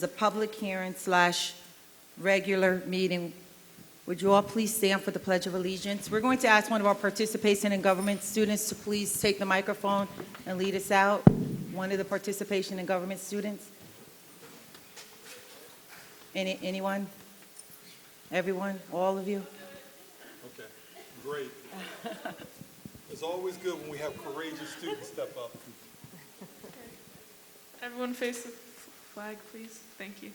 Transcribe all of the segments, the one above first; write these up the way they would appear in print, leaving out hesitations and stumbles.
The public hearing slash regular meeting. Would you all please stand for the Pledge of Allegiance? We're going to ask one of our participation in government students to please take the microphone and lead us out. One of the participation in government students. Anyone? Everyone? All of you? Okay, great. It's always good when we have courageous students step up. Everyone face the flag, please. Thank you.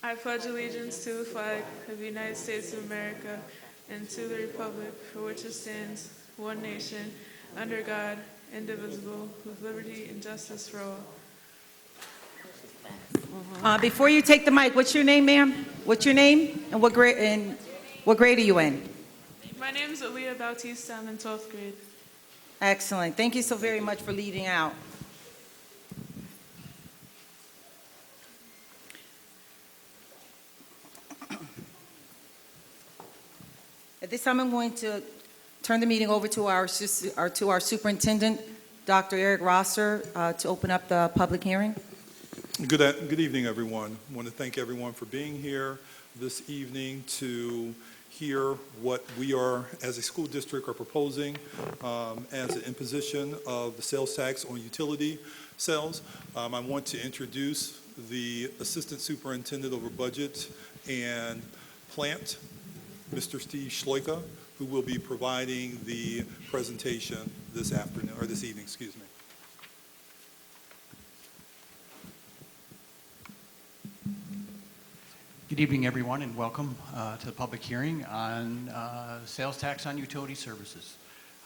I pledge allegiance to the flag of the United States of America and to the republic for which it stands, one nation, under God, indivisible, with liberty and justice for all. Before you take the mic, what's your name, ma'am? What's your name and what grade are you in? My name is Aaliyah Bautista. I'm in 12th grade. Excellent. Thank you so very much for leading out. At this time, I'm going to turn the meeting over to our superintendent, Dr. Eric Rosser, to open up the public hearing. Good evening, everyone. I want to thank everyone for being here this evening to hear what we are, as a school district, are proposing as an imposition of the sales tax on utility sales. I want to introduce the Assistant Superintendent over Budget and Plant, Mr. Steve Schloika, who will be providing the presentation this afternoon, or this evening, excuse me. Good evening, everyone, and welcome to the public hearing on sales tax on utility services.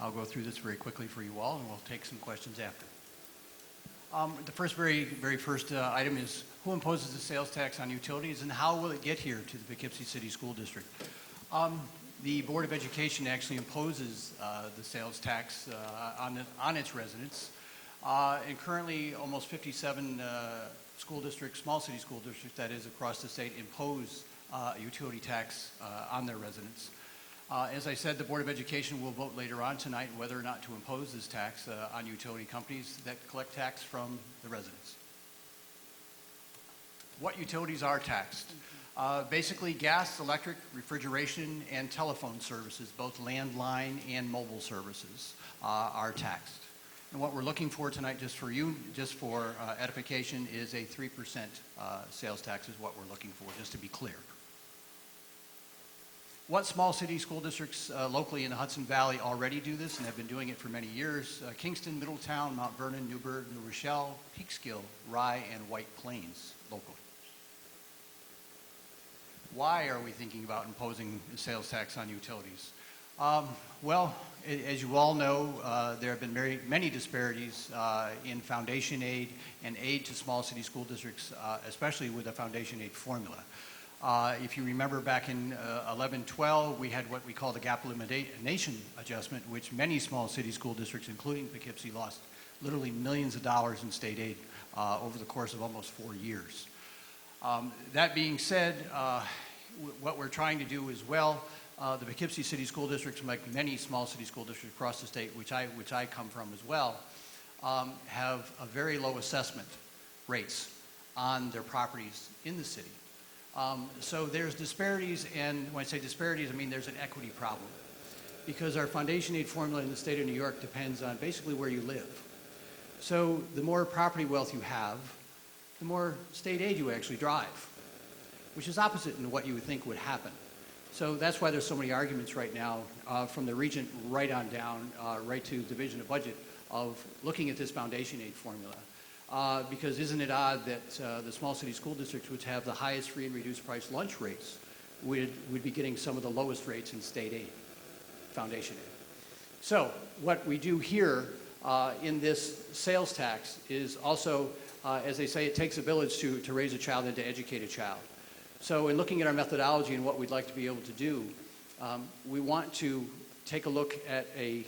I'll go through this very quickly for you all, and we'll take some questions after. The very first item is who imposes the sales tax on utilities and how will it get here to the Poughkeepsie City School District? The Board of Education actually imposes the sales tax on its residents, and currently almost 57 school districts, small city school districts, that is, across the state, impose a utility tax on their residents. As I said, the Board of Education will vote later on tonight whether or not to impose this tax on utility companies that collect tax from the residents. What utilities are taxed? Basically, gas, electric, refrigeration, and telephone services, both landline and mobile services, are taxed. And what we're looking for tonight, just for edification, is a 3% sales tax is what we're looking for, just to be clear. What small city school districts locally in the Hudson Valley already do this and have been doing it for many years? Kingston, Middletown, Mount Vernon, Newburgh, New Rochelle, Peekskill, Rye, and White Plains locally. Why are we thinking about imposing a sales tax on utilities? Well, as you all know, there have been many disparities in foundation aid and aid to small city school districts, especially with the foundation aid formula. If you remember back in 11-12, we had what we call the gap elimination adjustment, which many small city school districts, including Poughkeepsie, lost literally millions of dollars in state aid over the course of almost 4 years. That being said, what we're trying to do as well, the Poughkeepsie City School Districts, like many small city school districts across the state, which I come from as well, have a very low assessment rates on their properties in the city. So there's disparities, and when I say disparities, I mean there's an equity problem, because our foundation aid formula in the state of New York depends on basically where you live. So the more property wealth you have, the more state aid you actually drive, which is opposite in what you would think would happen. So that's why there's so many arguments right now from the regent right on down, right to Division of Budget, of looking at this foundation aid formula. Because isn't it odd that the small city school districts, which have the highest free and reduced price lunch rates, would be getting some of the lowest rates in state aid, foundation aid. So what we do here in this sales tax is also, as they say, it takes a village to raise a child and to educate a child. So in looking at our methodology and what we'd like to be able to do, we want to take a look at a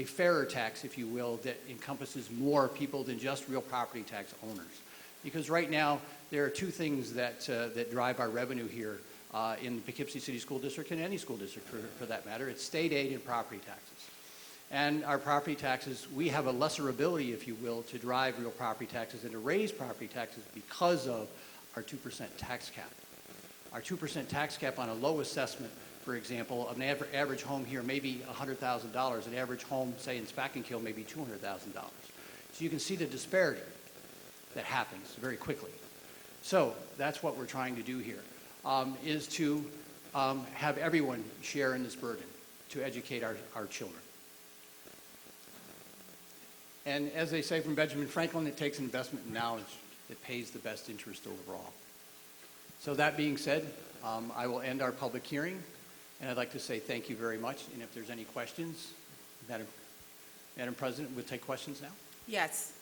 fairer tax, if you will, that encompasses more people than just real property tax owners. Because right now, there are two things that drive our revenue here in the Poughkeepsie City School District and any school district for that matter. It's state aid and property taxes. And our property taxes, we have a lesser ability, if you will, to drive real property taxes and to raise property taxes because of our 2% tax cap. Our 2% tax cap on a low assessment, for example, of an average home here may be $100,000. An average home, say in Spackenkill, may be $200,000. So you can see the disparity that happens very quickly. So that's what we're trying to do here, is to have everyone share in this burden to educate our children. And as they say from Benjamin Franklin, it takes an investment in knowledge that pays the best interest overall. So that being said, I will end our public hearing, and I'd like to say thank you very much. And if there's any questions, Madam President, we'll take questions now. Yes.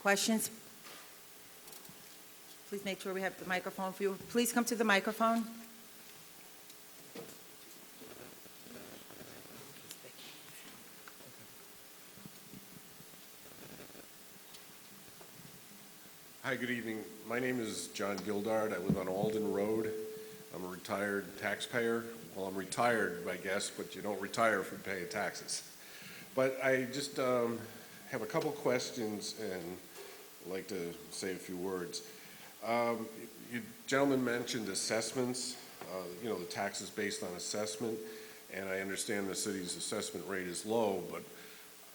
Questions? Please make sure we have the microphone for you. Please come to the microphone. Hi, good evening. My name is John Gildard. I live on Alden Road. I'm a retired taxpayer. Well, I'm retired, I guess, but you don't retire from paying taxes. But I just have a couple questions and I'd like to say a few words. You gentlemen mentioned assessments, you know, the taxes based on assessment, and I understand the city's assessment rate is low, but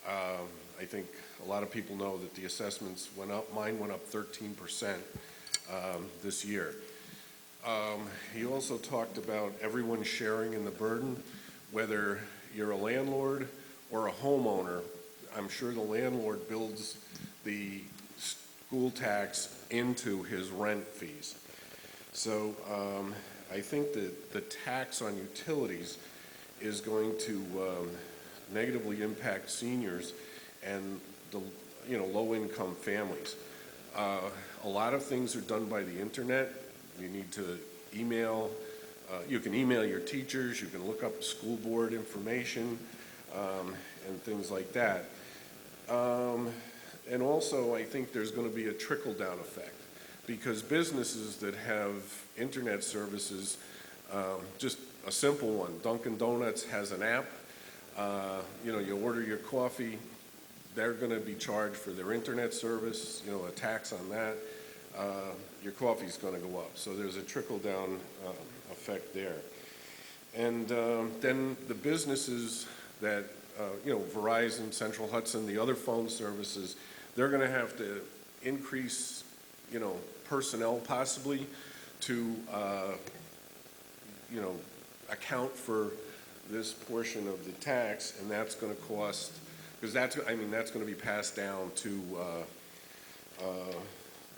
I think a lot of people know that the assessments went up. Mine went up 13% this year. He also talked about everyone sharing in the burden, whether you're a landlord or a homeowner. I'm sure the landlord builds the school tax into his rent fees. So I think that the tax on utilities is going to negatively impact seniors and the low-income families. A lot of things are done by the internet. You need to email. You can email your teachers. You can look up school board information and things like that. And also, I think there's going to be a trickle-down effect because businesses that have internet services, just a simple one, Dunkin' Donuts has an app. You order your coffee, they're going to be charged for their internet service, a tax on that. Your coffee's going to go up. So there's a trickle-down effect there. And then the businesses that, Verizon, Central Hudson, the other phone services, they're going to have to increase, personnel possibly to, account for this portion of the tax, and that's going to cost, because that's going to be passed down to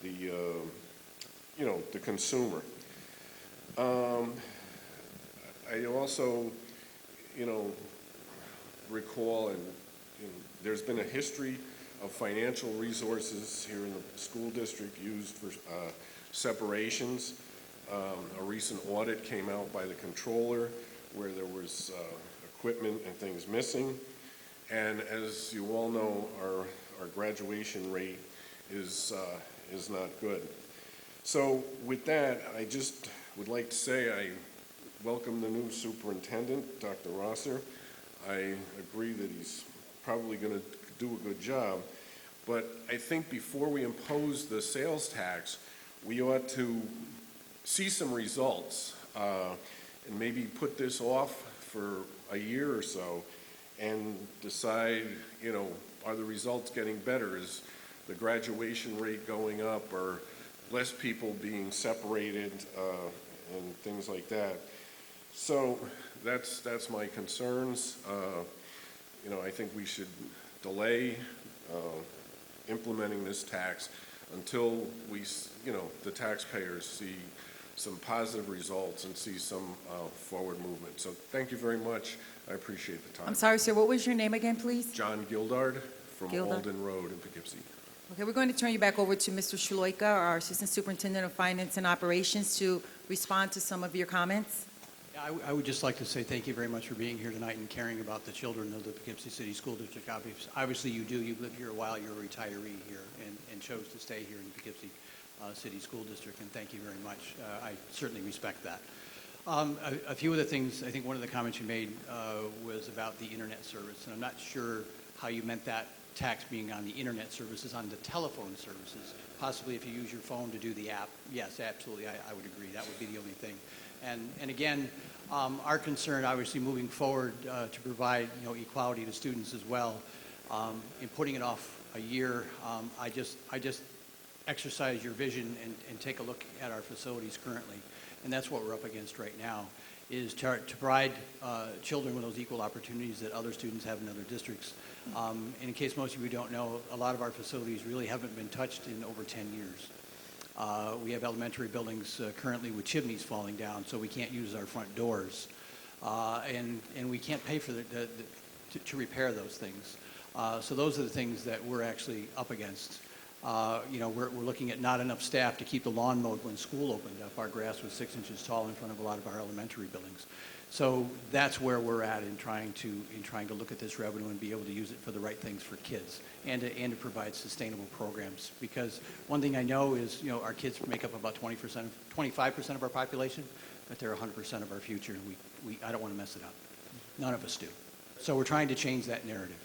the consumer. I also, recall, and there's been a history of financial resources here in the school district used for separations. A recent audit came out by the controller where there was equipment and things missing. And as you all know, our graduation rate is not good. So with that, I just would like to say I welcome the new superintendent, Dr. Rosser. I agree that he's probably going to do a good job, but I think before we impose the sales tax, we ought to see some results and maybe put this off for a year or so and decide, are the results getting better? Is the graduation rate going up, or less people being separated and things like that? So that's my concerns. I think we should delay implementing this tax until we, the taxpayers see some positive results and see some forward movement. So thank you very much. I appreciate the time. I'm sorry, sir, what was your name again, please? John Gildard from Gildard. Alden Road in Poughkeepsie. Okay, we're going to turn you back over to Mr. Shloika, our Assistant Superintendent of Finance and Operations, to respond to some of your comments. I would just like to say thank you very much for being here tonight and caring about the children of the Poughkeepsie City School District. Obviously you do. You've lived here a while. You're a retiree here and chose to stay here in the Poughkeepsie City School District, and thank you very much. I certainly respect that. A few of the things, I think one of the comments you made was about the internet service, and I'm not sure how you meant that tax being on the internet services, on the telephone services. Possibly if you use your phone to do the app, yes, absolutely, I would agree. That would be the only thing. And again, our concern, obviously, moving forward to provide, equality to students as well, in putting it off a year, I just exercise your vision and take a look at our facilities currently. And that's what we're up against right now, is to provide children with those equal opportunities that other students have in other districts. And in case most of you don't know, a lot of our facilities really haven't been touched in over 10 years. We have elementary buildings currently with chimneys falling down, so we can't use our front doors. And we can't pay for to repair those things. So those are the things that we're actually up against. We're looking at not enough staff to keep the lawn mowed when school opened up. Our grass was 6 inches tall in front of a lot of our elementary buildings. So that's where we're at in trying to look at this revenue and be able to use it for the right things for kids and to provide sustainable programs. Because one thing I know is, our kids make up about 25% of our population, but they're 100% of our future, and I don't want to mess it up. None of us do. So we're trying to change that narrative.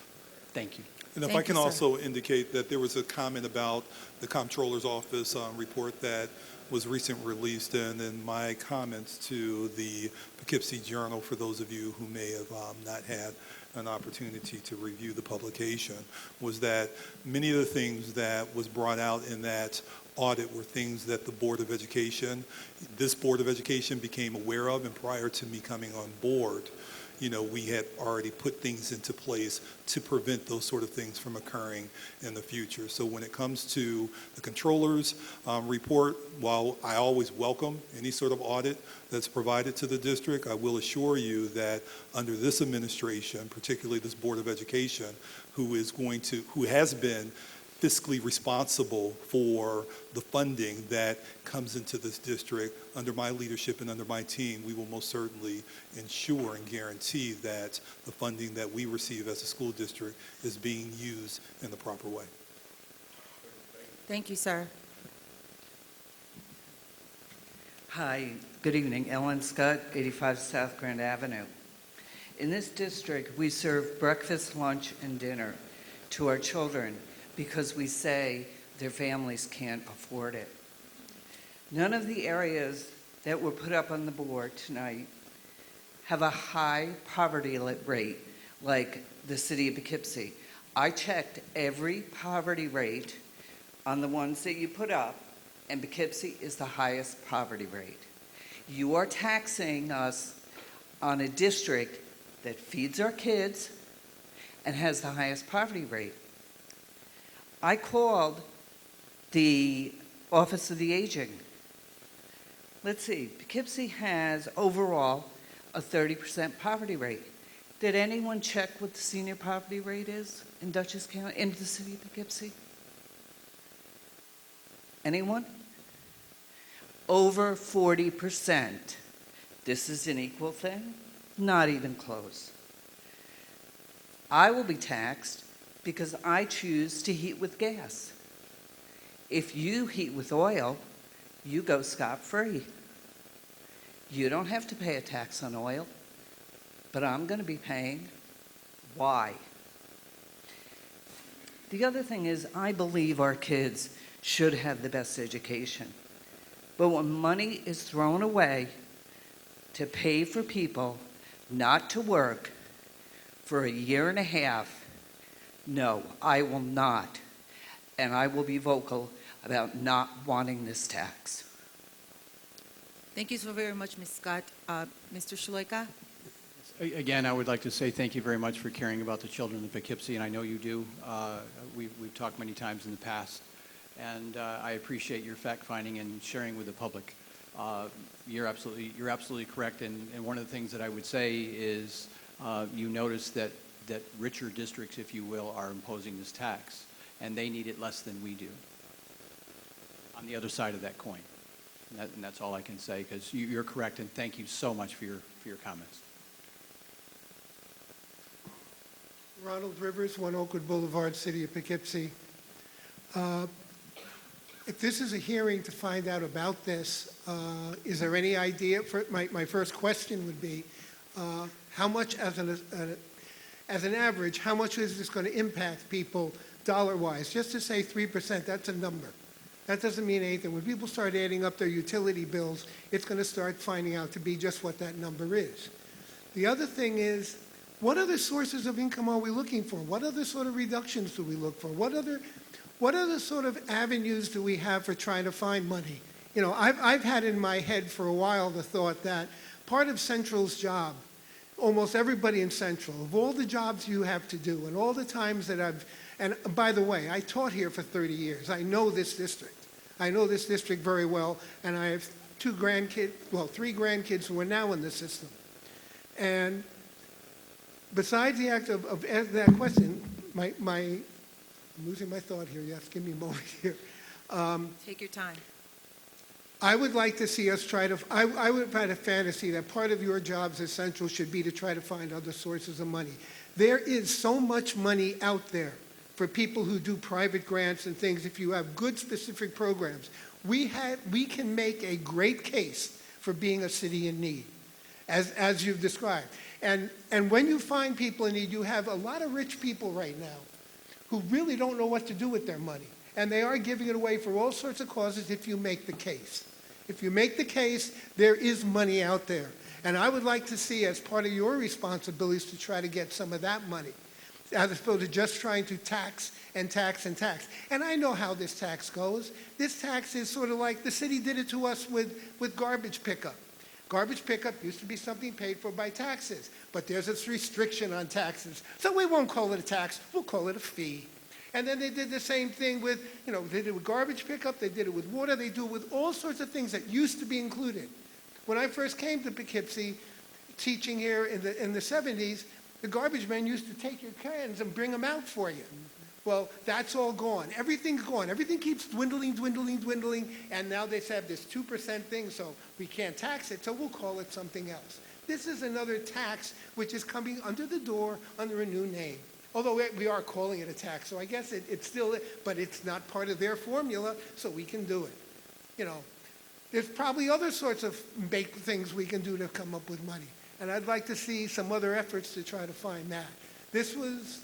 Thank you. And if Thank I can you, sir. also indicate that there was a comment about the Comptroller's Office report that was recently released, and then my comments to the Poughkeepsie Journal, for those of you who may have not had an opportunity to review the publication, was that many of the things that was brought out in that audit were things that this Board of Education became aware of, and prior to me coming on board, we had already put things into place to prevent those sort of things from occurring in the future. So when it comes to the controller's report, while I always welcome any sort of audit that's provided to the district, I will assure you that under this administration, particularly this Board of Education, who has been fiscally responsible for the funding that comes into this district, under my leadership and under my team, we will most certainly ensure and guarantee that the funding that we receive as a school district is being used in the proper way. Thank you, sir. Hi, good evening. Ellen Scott, 85 South Grand Avenue. In this district, we serve breakfast, lunch, and dinner to our children because we say their families can't afford it. None of the areas that were put up on the board tonight have a high poverty rate like the city of Poughkeepsie. I checked every poverty rate on the ones that you put up, and Poughkeepsie is the highest poverty rate. You are taxing us on a district that feeds our kids and has the highest poverty rate. I called the Office of the Aging. Let's see, Poughkeepsie has overall a 30% poverty rate. Did anyone check what the senior poverty rate is in Dutchess County, in the city of Poughkeepsie? Anyone? Over 40%. This is an equal thing? Not even close. I will be taxed because I choose to heat with gas. If you heat with oil, you go scot-free. You don't have to pay a tax on oil, but I'm going to be paying. Why? The other thing is, I believe our kids should have the best education. But when money is thrown away to pay for people not to work for a year and a half, no, I will not. And I will be vocal about not wanting this tax. Thank you so very much, Ms. Scott. Mr. Shaloika? Again, I would like to say thank you very much for caring about the children of Poughkeepsie, and I know you do. We've talked many times in the past, and I appreciate your fact-finding and sharing with the public. You're absolutely correct, and one of the things that I would say is you notice that richer districts, if you will, are imposing this tax, and they need it less than we do on the other side of that coin. And that's all I can say, because you're correct, and thank you so much for your comments. Ronald Rivers, 1 Oakwood Boulevard, City of Poughkeepsie. If this is a hearing to find out about this, is there any idea? My first question would be, how much as an average, how much is this going to impact people dollar-wise? Just to say 3%, that's a number. That doesn't mean anything. When people start adding up their utility bills, it's going to start finding out to be just what that number is. The other thing is, what other sources of income are we looking for? What other sort of reductions do we look for? What other sort of avenues do we have for trying to find money? You know, I've had in my head for a while the thought that part of Central's job, almost everybody in Central, of all the jobs you have to do and all the times that and by the way, I taught here for 30 years. I know this district. I know this district very well, and I have three grandkids who are now in the system. And besides the act of that question, I'm losing my thought here. Yes, give me a moment here. Take your time. I would like to see us try to, I would have had a fantasy that part of your jobs as Central should be to try to find other sources of money. There is so much money out there for people who do private grants and things. If you have good specific programs, we can make a great case for being a city in need, as you've described. And when you find people in need, you have a lot of rich people right now who really don't know what to do with their money. And they are giving it away for all sorts of causes if you make the case. If you make the case, there is money out there. And I would like to see, as part of your responsibilities, to try to get some of that money, as opposed to just trying to tax and tax and tax. And I know how this tax goes. This tax is sort of like the city did it to us with garbage pickup. Garbage pickup used to be something paid for by taxes, but there's this restriction on taxes. So we won't call it a tax, we'll call it a fee. And then they did the same thing with, they did it with garbage pickup, they did it with water, they do it with all sorts of things that used to be included. When I first came to Poughkeepsie, teaching here in the 70s, the garbage men used to take your cans and bring them out for you. Well, that's all gone. Everything's gone. Everything keeps dwindling, and now they have this 2% thing, so we can't tax it, so we'll call it something else. This is another tax which is coming under the door under a new name. Although we are calling it a tax, so I guess it's still, but it's not part of their formula, so we can do it. There's probably other sorts of things we can do to come up with money. And I'd like to see some other efforts to try to find that. This was,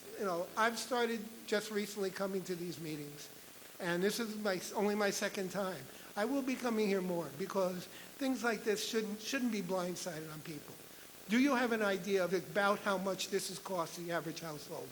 I've started just recently coming to these meetings, and this is only my second time. I will be coming here more because things like this shouldn't be blindsided on people. Do you have an idea of about how much this has cost the average household?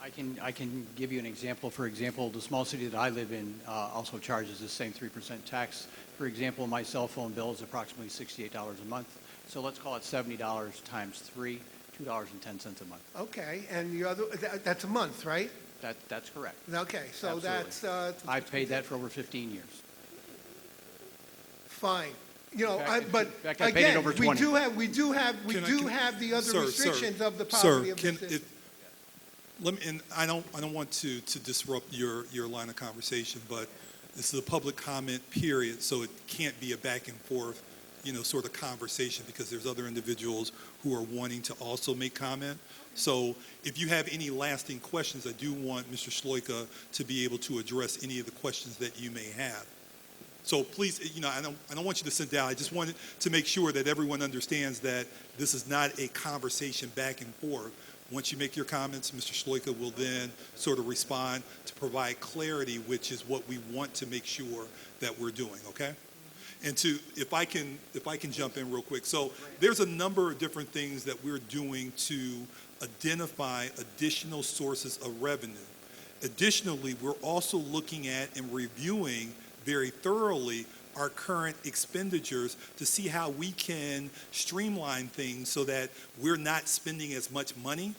I can give you an example. For example, the small city that I live in also charges the same 3% tax. For example, my cell phone bill is approximately $68 a month. So let's call it $70 times 3, $2.10 a month. Okay, and the other, that's a month, right? That's correct. Okay, so Absolutely. that's... I've paid that for over 15 years. Fine. In fact, I paid it again, over 20. we do have the other Sir, restrictions of the poverty of the Sir, system. let me, and I don't want to disrupt your line of conversation, but this is a public comment period, so it can't be a back and forth, sort of conversation, because there's other individuals who are wanting to also make comment. So if you have any lasting questions, I do want Mr. Shloika to be able to address any of the questions that you may have. So please, I don't want you to sit down. I just wanted to make sure that everyone understands that this is not a conversation back and forth. Once you make your comments, Mr. Shloika will then sort of respond to provide clarity, which is what we want to make sure that we're doing, okay? And if I can jump in real quick. So there's a number of different things that we're doing to identify additional sources of revenue. Additionally, we're also looking at and reviewing very thoroughly our current expenditures to see how we can streamline things so that we're not spending as much money,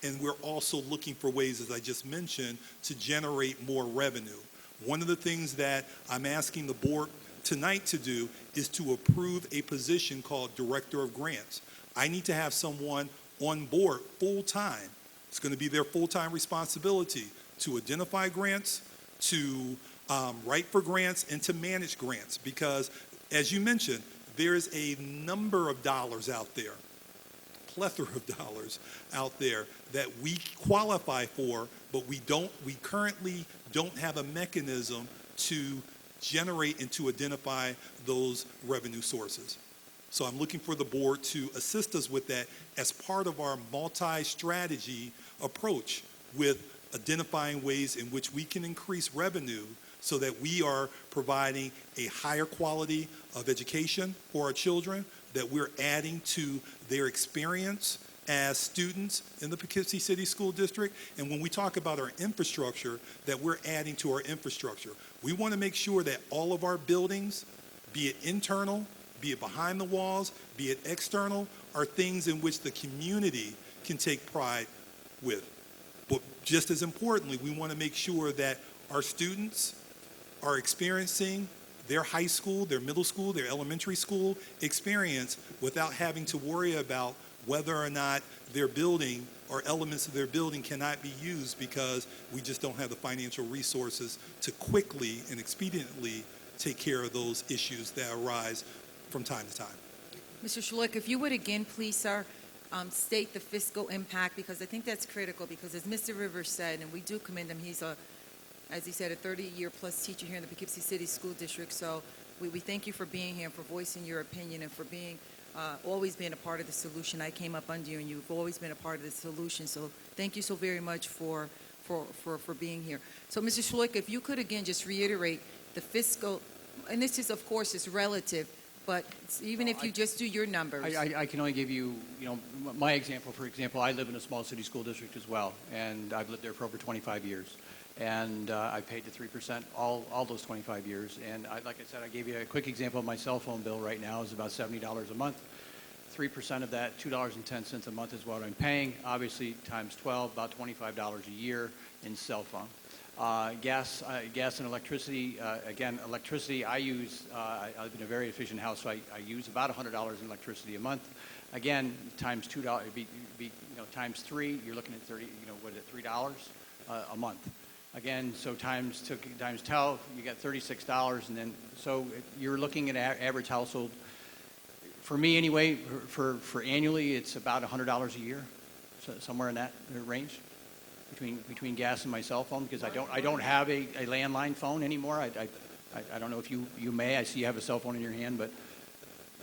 and we're also looking for ways, as I just mentioned, to generate more revenue. One of the things that I'm asking the board tonight to do is to approve a position called Director of Grants. I need to have someone on board full-time. It's going to be their full-time responsibility to identify grants, to write for grants, and to manage grants, because as you mentioned, there's a number of dollars out there, plethora of dollars out there that we qualify for, but we currently don't have a mechanism to generate and to identify those revenue sources. So I'm looking for the board to assist us with that as part of our multi-strategy approach with identifying ways in which we can increase revenue so that we are providing a higher quality of education for our children, that we're adding to their experience as students in the Poughkeepsie City School District. And when we talk about our infrastructure, that we're adding to our infrastructure. We want to make sure that all of our buildings, be it internal, be it behind the walls, be it external, are things in which the community can take pride with. But just as importantly, we want to make sure that our students are experiencing their high school, their middle school, their elementary school experience without having to worry about whether or not their building or elements of their building cannot be used because we just don't have the financial resources to quickly and expediently take care of those issues that arise from time to time. Mr. Schlick, if you would again, please, sir, state the fiscal impact, because I think that's critical, because as Mr. Rivers said, and we do commend him, he's as he said, a 30-year-plus teacher here in the Poughkeepsie City School District, so we thank you for being here and for voicing your opinion and for being, always being a part of the solution. I came up under you, and you've always been a part of the solution, so thank you so very much for being here. So, Mr. Schlick, if you could again just reiterate the fiscal, and this is, of course, is relative, but even if you just do your numbers. I can only give you, my example. For example, I live in a small city school district as well, and I've lived there for over 25 years. And I paid the 3% all those 25 years. And like I said, I gave you a quick example of my cell phone bill right now is about $70 a month. 3% of that, $2.10 a month is what I'm paying. Obviously, times 12, about $25 a year in cell phone. Gas and electricity, again, electricity I use, I live in a very efficient house, so I use about $100 in electricity a month. Again, times $2, times 3, you're looking at $3 a month. Again, so times 12, you got $36, and then, so you're looking at average household, for me anyway, for annually, it's about $100 a year, so somewhere in that range. Between gas and my cell phone, because I don't have a landline phone anymore. I don't know if you may. I see you have a cell phone in your hand, but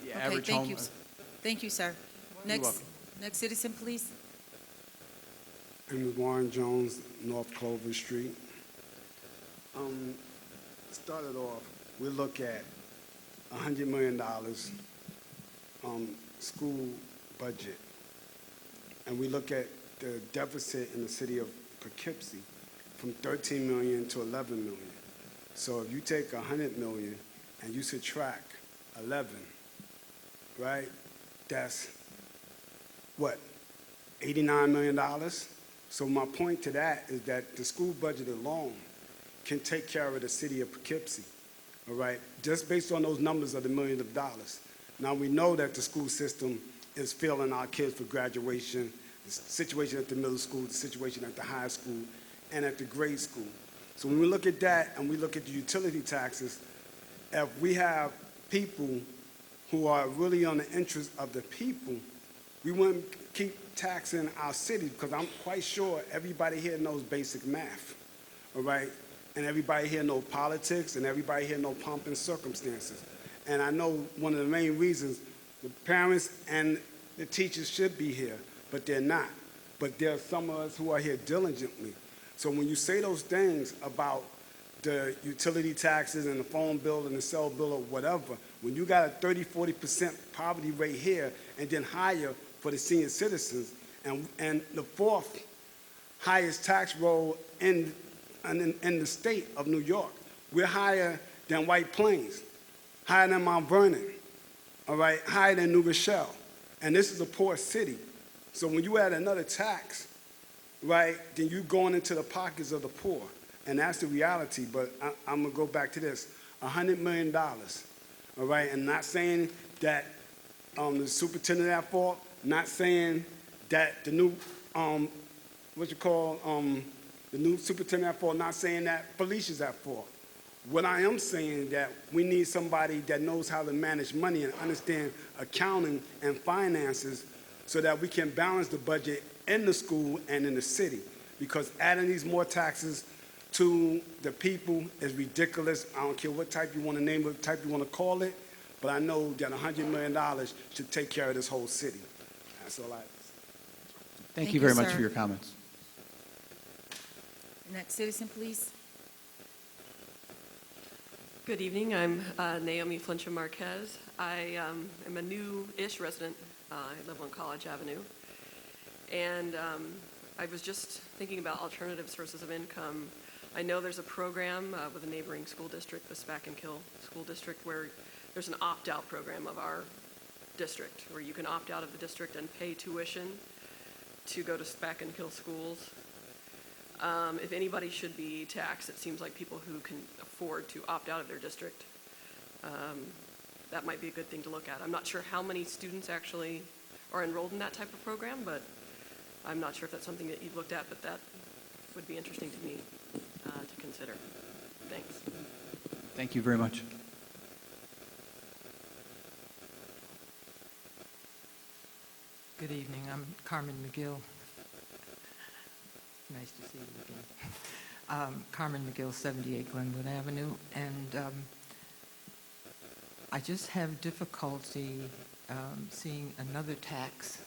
the Okay, average thank home. you. Thank you, sir. You're welcome. Next citizen, please. I'm Warren Jones, North Clover Street. Started off, we look at $100 million school budget, and we look at the deficit in the city of Poughkeepsie from 13 million to 11 million. So if you take 100 million and you subtract 11, right, that's what, $89 million? So my point to that is that the school budget alone can take care of the city of Poughkeepsie, all right, just based on those numbers of the millions of dollars. Now we know that the school system is failing our kids for graduation, the situation at the middle school, the situation at the high school, and at the grade school. So when we look at that and we look at the utility taxes, if we have people who are really on the interest of the people, we wouldn't keep taxing our city, because I'm quite sure everybody here knows basic math, all right? And everybody here knows politics, and everybody here knows pomp and circumstances. And I know one of the main reasons the parents and the teachers should be here, but they're not. But there are some of us who are here diligently. So when you say those things about the utility taxes and the phone bill and the cell bill or whatever, when you got a 30-40% poverty rate here and then higher for the senior citizens, and the fourth highest tax roll in the state of New York, we're higher than White Plains, higher than Mount Vernon, all right, higher than New Rochelle. And this is a poor city. So when you add another tax, right, then you're going into the pockets of the poor. And that's the reality. But I'm going to go back to this. $100 million, all right? And not saying that the superintendent at fault, not saying that the new, the new superintendent at fault, not saying that Felicia's at fault. What I am saying that we need somebody that knows how to manage money and understand accounting and finances so that we can balance the budget in the school and in the city. Because adding these more taxes to the people is ridiculous. I don't care what type you want to name it, what type you want to call it. but I know that $100 million should take care of this whole city. That's all I. Thank Thank you you, very much sir. for your comments. Next citizen, please. Good evening. I'm Naomi Flincham Marquez. I am a new-ish resident. I live on College Avenue. And I was just thinking about alternative sources of income. I know there's a program with a neighboring school district, the Spack and Kill School District, where there's an opt-out program of our district, where you can opt out of the district and pay tuition to go to Spack and Kill schools. If anybody should be taxed, it seems like people who can afford to opt out of their district. That might be a good thing to look at. I'm not sure how many students actually are enrolled in that type of program, but I'm not sure if that's something that you've looked at, but that would be interesting to me to consider. Thanks. Thank you very much. Good evening. I'm Carmen McGill. Nice to see you again. Carmen McGill, 78 Glenwood Avenue. And I just have difficulty seeing another tax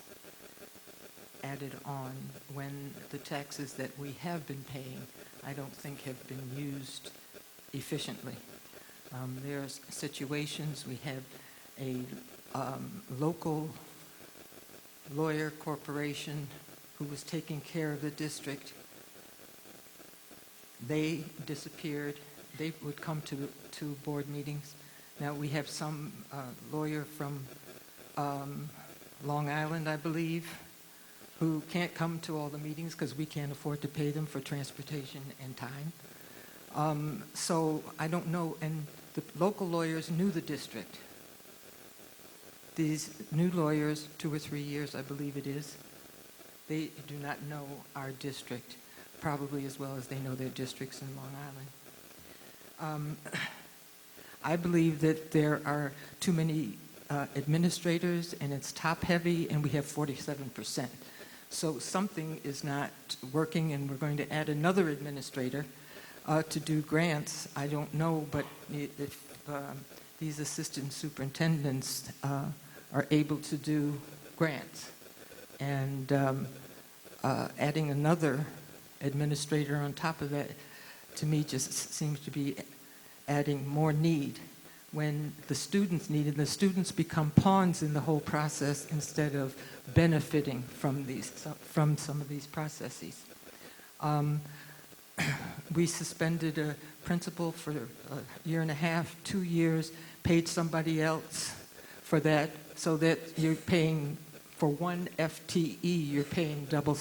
added on when the taxes that we have been paying, I don't think have been used efficiently. There's situations, we have a local lawyer corporation who was taking care of the district. They disappeared. They would come to board meetings. Now we have some lawyer from Long Island, I believe, who can't come to all the meetings because we can't afford to pay them for transportation and time. So I don't know, and the local lawyers knew the district. These new lawyers, 2 or 3 years, I believe it is, they do not know our district probably as well as they know their districts in Long Island. I believe that there are too many administrators and it's top-heavy and we have 47%. So something is not working and we're going to add another administrator to do grants. I don't know, but if these assistant superintendents are able to do grants. And adding another administrator on top of that, to me, just seems to be adding more need when the students need it. The students become pawns in the whole process instead of benefiting from some of these processes. We suspended a principal for a year and a half, 2 years, paid somebody else for that, so that you're paying for one FTE, you're paying double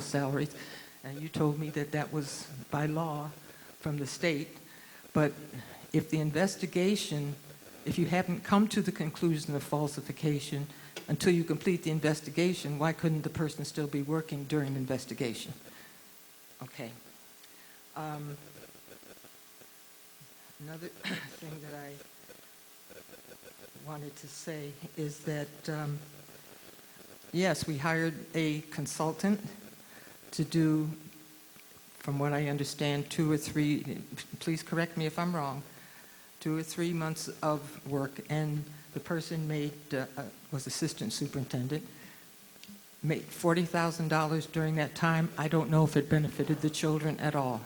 salaries. And you told me that that was by law from the state. But if the investigation, if you haven't come to the conclusion of falsification until you complete the investigation, why couldn't the person still be working during the investigation? Okay. Another thing that I wanted to say is that, yes, we hired a consultant to do, from what I understand, 2 or 3, please correct me if I'm wrong, 2 or 3 months of work, and the person was assistant superintendent, made $40,000 during that time. I don't know if it benefited the children at all.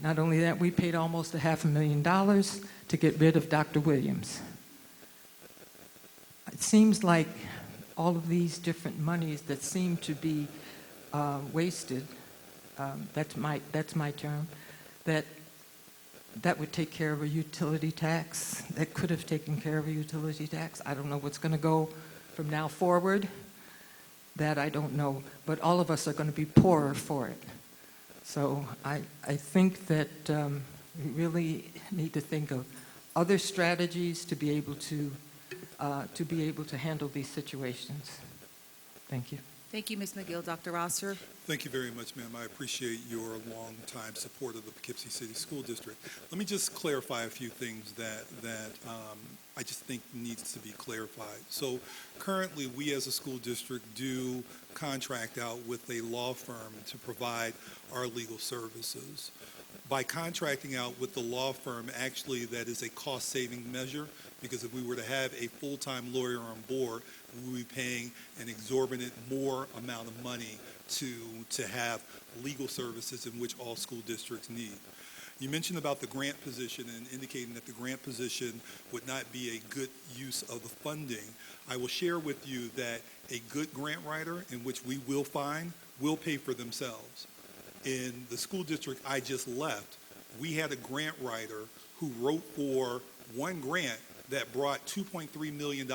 Not only that, we paid almost $500,000 to get rid of Dr. Williams. It seems like all of these different monies that seem to be wasted, that's my term, that would take care of a utility tax, that could have taken care of a utility tax. I don't know what's going to go from now forward. That I don't know, but all of us are going to be poorer for it. So I think that we really need to think of other strategies to be able to handle these situations. Thank you. Thank you, Ms. McGill. Dr. Rosser? Thank you very much, ma'am. I appreciate your long-time support of the Poughkeepsie City School District. Let me just clarify a few things that I just think needs to be clarified. So currently, we as a school district do contract out with a law firm to provide our legal services. By contracting out with the law firm, actually, that is a cost-saving measure, because if we were to have a full-time lawyer on board, we would be paying an exorbitant more amount of money to have legal services in which all school districts need. You mentioned about the grant position and indicating that the grant position would not be a good use of the funding. I will share with you that a good grant writer, in which we will find, will pay for themselves. In the school district I just left, we had a grant writer who wrote for one grant that brought $2.3 million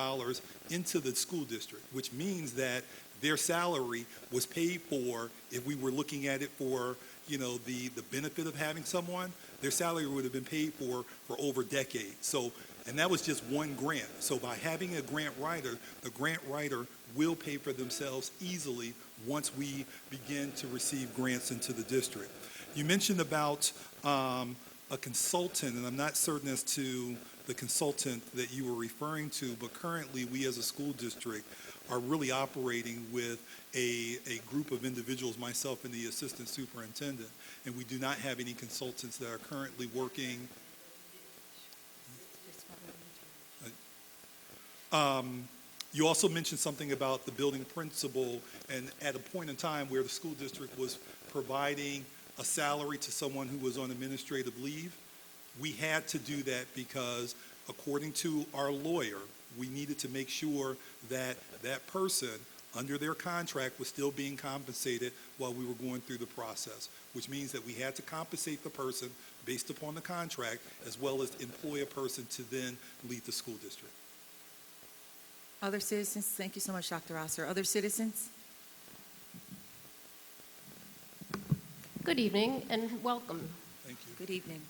into the school district, which means that their salary was paid for. If we were looking at it for, the benefit of having someone, their salary would have been paid for over decades. So, and that was just one grant. So by having a grant writer, the grant writer will pay for themselves easily once we begin to receive grants into the district. You mentioned about a consultant, and I'm not certain as to the consultant that you were referring to, but currently we as a school district are really operating with a group of individuals, myself and the assistant superintendent, and we do not have any consultants that are currently working. You also mentioned something about the building principal, and at a point in time where the school district was providing a salary to someone who was on administrative leave, we had to do that because, according to our lawyer, we needed to make sure that that person, under their contract, was still being compensated while we were going through the process, which means that we had to compensate the person based upon the contract, as well as employ a person to then lead the school district. Other citizens? Thank you so much, Dr. Rosser. Other citizens? Good evening and welcome. Thank you. Good evening.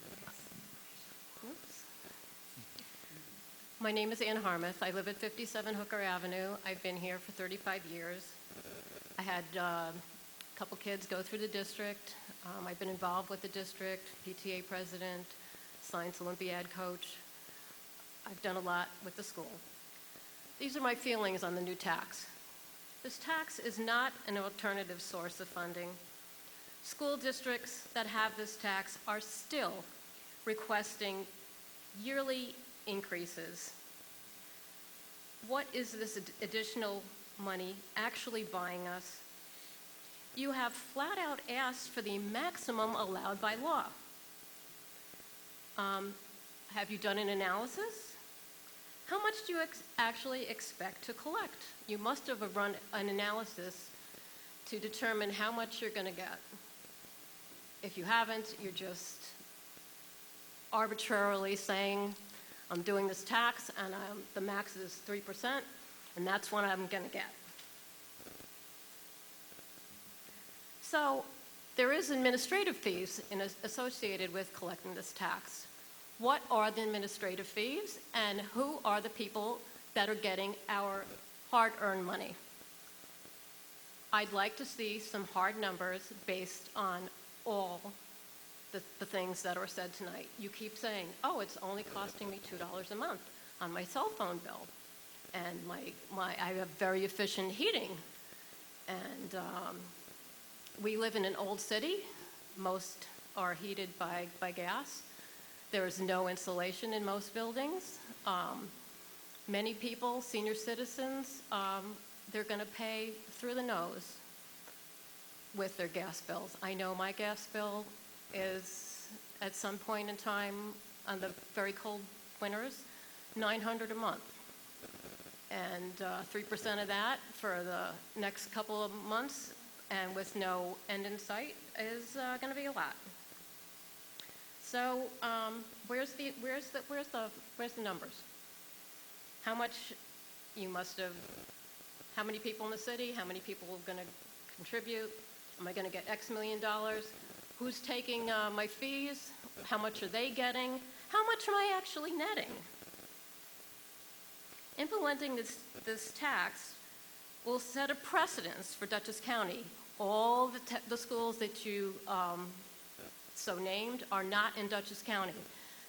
My name is Ann Harmuth. I live at 57 Hooker Avenue. I've been here for 35 years. I had a couple kids go through the district. I've been involved with the district, PTA president, Science Olympiad coach. I've done a lot with the school. These are my feelings on the new tax. This tax is not an alternative source of funding. School districts that have this tax are still requesting yearly increases. What is this additional money actually buying us? You have flat out asked for the maximum allowed by law. Have you done an analysis? How much do you actually expect to collect? You must have run an analysis to determine how much you're going to get. If you haven't, you're just arbitrarily saying, I'm doing this tax and the max is 3%, and that's what I'm going to get. So there is administrative fees associated with collecting this tax. What are the administrative fees, and who are the people that are getting our hard-earned money? I'd like to see some hard numbers based on all the things that are said tonight. You keep saying, oh, it's only costing me $2 a month on my cell phone bill, and I have very efficient heating, and we live in an old city. Most are heated by gas. There is no insulation in most buildings. Many people, senior citizens, they're going to pay through the nose with their gas bills. I know my gas bill is, at some point in time, on the very cold winters, $900 a month. And 3% of that for the next couple of months, and with no end in sight, is going to be a lot. So where's the numbers? How much you must have, how many people in the city, how many people are going to contribute? Am I going to get X million dollars? Who's taking my fees? How much are they getting? How much am I actually netting? Implementing this tax will set a precedence for Dutchess County. All the schools that you so named are not in Dutchess County.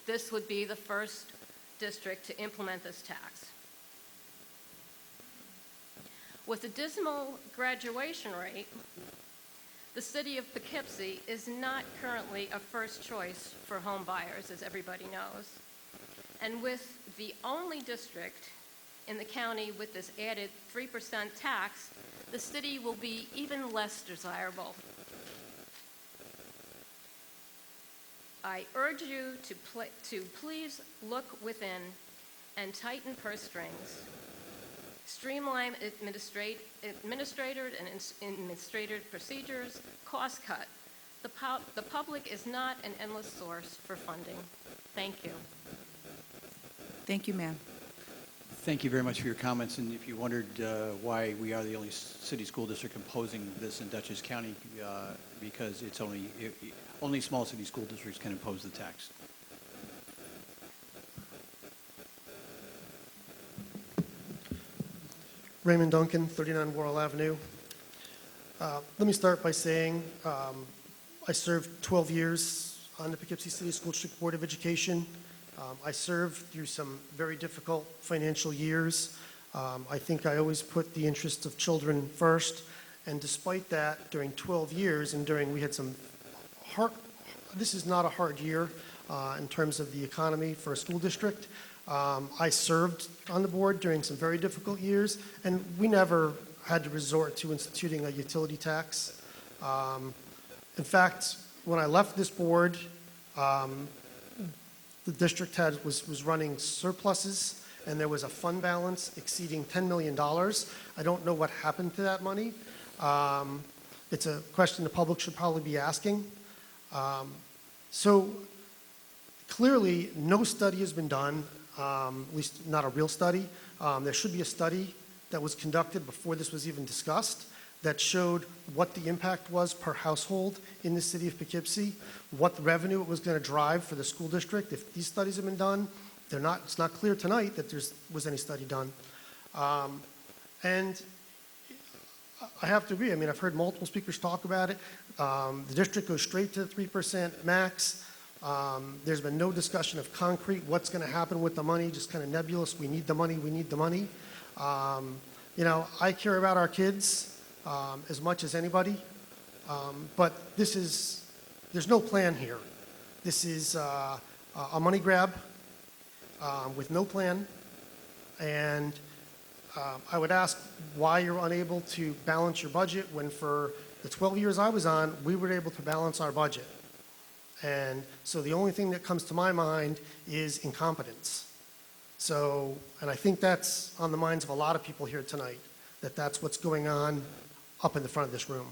This would be the first district to implement this tax. With a dismal graduation rate, The city of Poughkeepsie is not currently a first choice for home buyers, as everybody knows. And with the only district in the county with this added 3% tax, the city will be even less desirable. I urge you to please look within and tighten purse strings. Streamline administrative procedures, cost cut. The public is not an endless source for funding. Thank you. Thank you, ma'am. Thank you very much for your comments, and if you wondered why we are the only city school district imposing this in Dutchess County, because it's only small city school districts can impose the tax. Raymond Duncan, 39 Worrell Avenue. Let me start by saying I served 12 years on the Poughkeepsie City School District Board of Education. I served through some very difficult financial years. I think I always put the interests of children first, and despite that, during 12 years, and we had some this is not a hard year in terms of the economy for a school district. I served on the board during some very difficult years, and we never had to resort to instituting a utility tax. In fact, when I left this board, the district was running surpluses, and there was a fund balance exceeding $10 million. I don't know what happened to that money. It's a question the public should probably be asking. So clearly, no study has been done, at least not a real study. There should be a study that was conducted before this was even discussed that showed what the impact was per household in the city of Poughkeepsie, what revenue it was going to drive for the school district. If these studies have been done, it's not clear tonight that there was any study done. And I have to agree. I mean, I've heard multiple speakers talk about it. The district goes straight to the 3% max. There's been no discussion of concrete, what's going to happen with the money, just kind of nebulous. We need the money, we need the money. You know, I care about our kids as much as anybody, but there's no plan here. This is a money grab with no plan, and I would ask why you're unable to balance your budget when for the 12 years I was on, we were able to balance our budget. And so the only thing that comes to my mind is incompetence. So, and I think that's on the minds of a lot of people here tonight, that's what's going on up in the front of this room.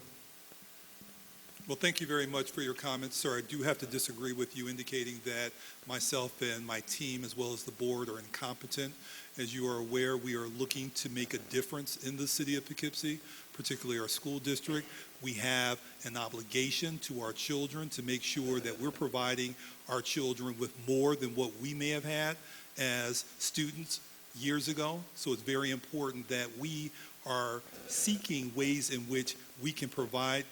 Well, thank you very much for your comments, sir. I do have to disagree with you indicating that myself and my team, as well as the board, are incompetent. As you are aware, we are looking to make a difference in the city of Poughkeepsie, particularly our school district. We have an obligation to our children to make sure that we're providing our children with more than what we may have had as students years ago. So it's very important that we are seeking ways in which we can provide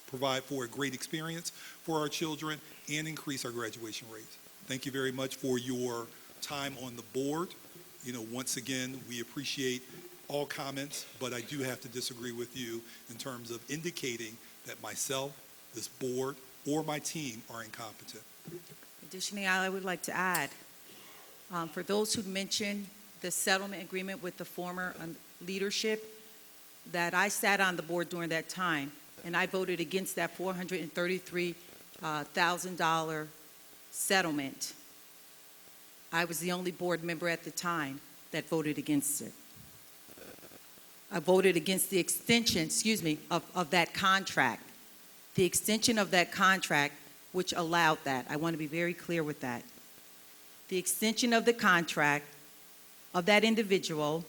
provide for a great experience for our children and increase our graduation rates. Thank you very much for your time on the board. You know, once again, we appreciate all comments, but I do have to disagree with you in terms of indicating that myself, this board, or my team are incompetent. Additionally, I would like to add, for those who mentioned the settlement agreement with the former leadership, that I sat on the board during that time, and I voted against that $433,000 settlement. I was the only board member at the time that voted against it. I voted against the extension, of that contract. The extension of that contract, which allowed that. I want to be very clear with that. The extension of the contract of that individual,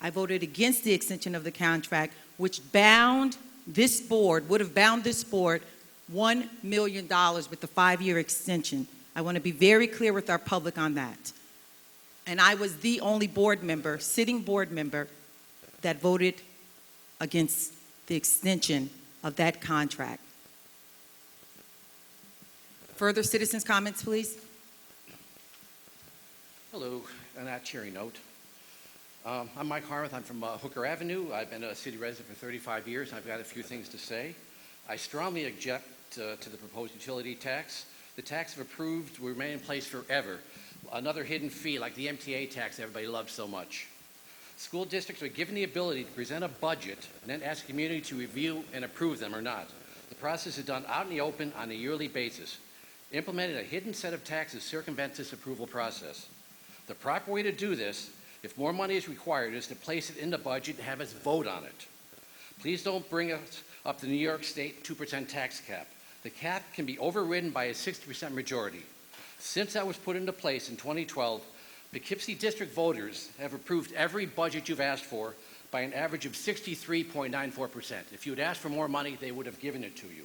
I voted against the extension of the contract, which bound this board, would have bound this board $1 million with the 5-year extension. I want to be very clear with our public on that. And I was the only board member, sitting board member, that voted against the extension of that contract. Further citizens' comments, please. Hello, on that cheery note. I'm Mike Harmuth. I'm from Hooker Avenue. I've been a city resident for 35 years. I've got a few things to say. I strongly object to the proposed utility tax. The tax, if approved, will remain in place forever. Another hidden fee like the MTA tax everybody loves so much. School districts are given the ability to present a budget and then ask the community to review and approve them or not. The process is done out in the open on a yearly basis. Implementing a hidden set of taxes circumvents this approval process. The proper way to do this, if more money is required, is to place it in the budget and have us vote on it. Please don't bring us up to the New York State 2% tax cap. The cap can be overridden by a 60% majority. Since that was put into place in 2012, Poughkeepsie District voters have approved every budget you've asked for by an average of 63.94%. If you had asked for more money, they would have given it to you.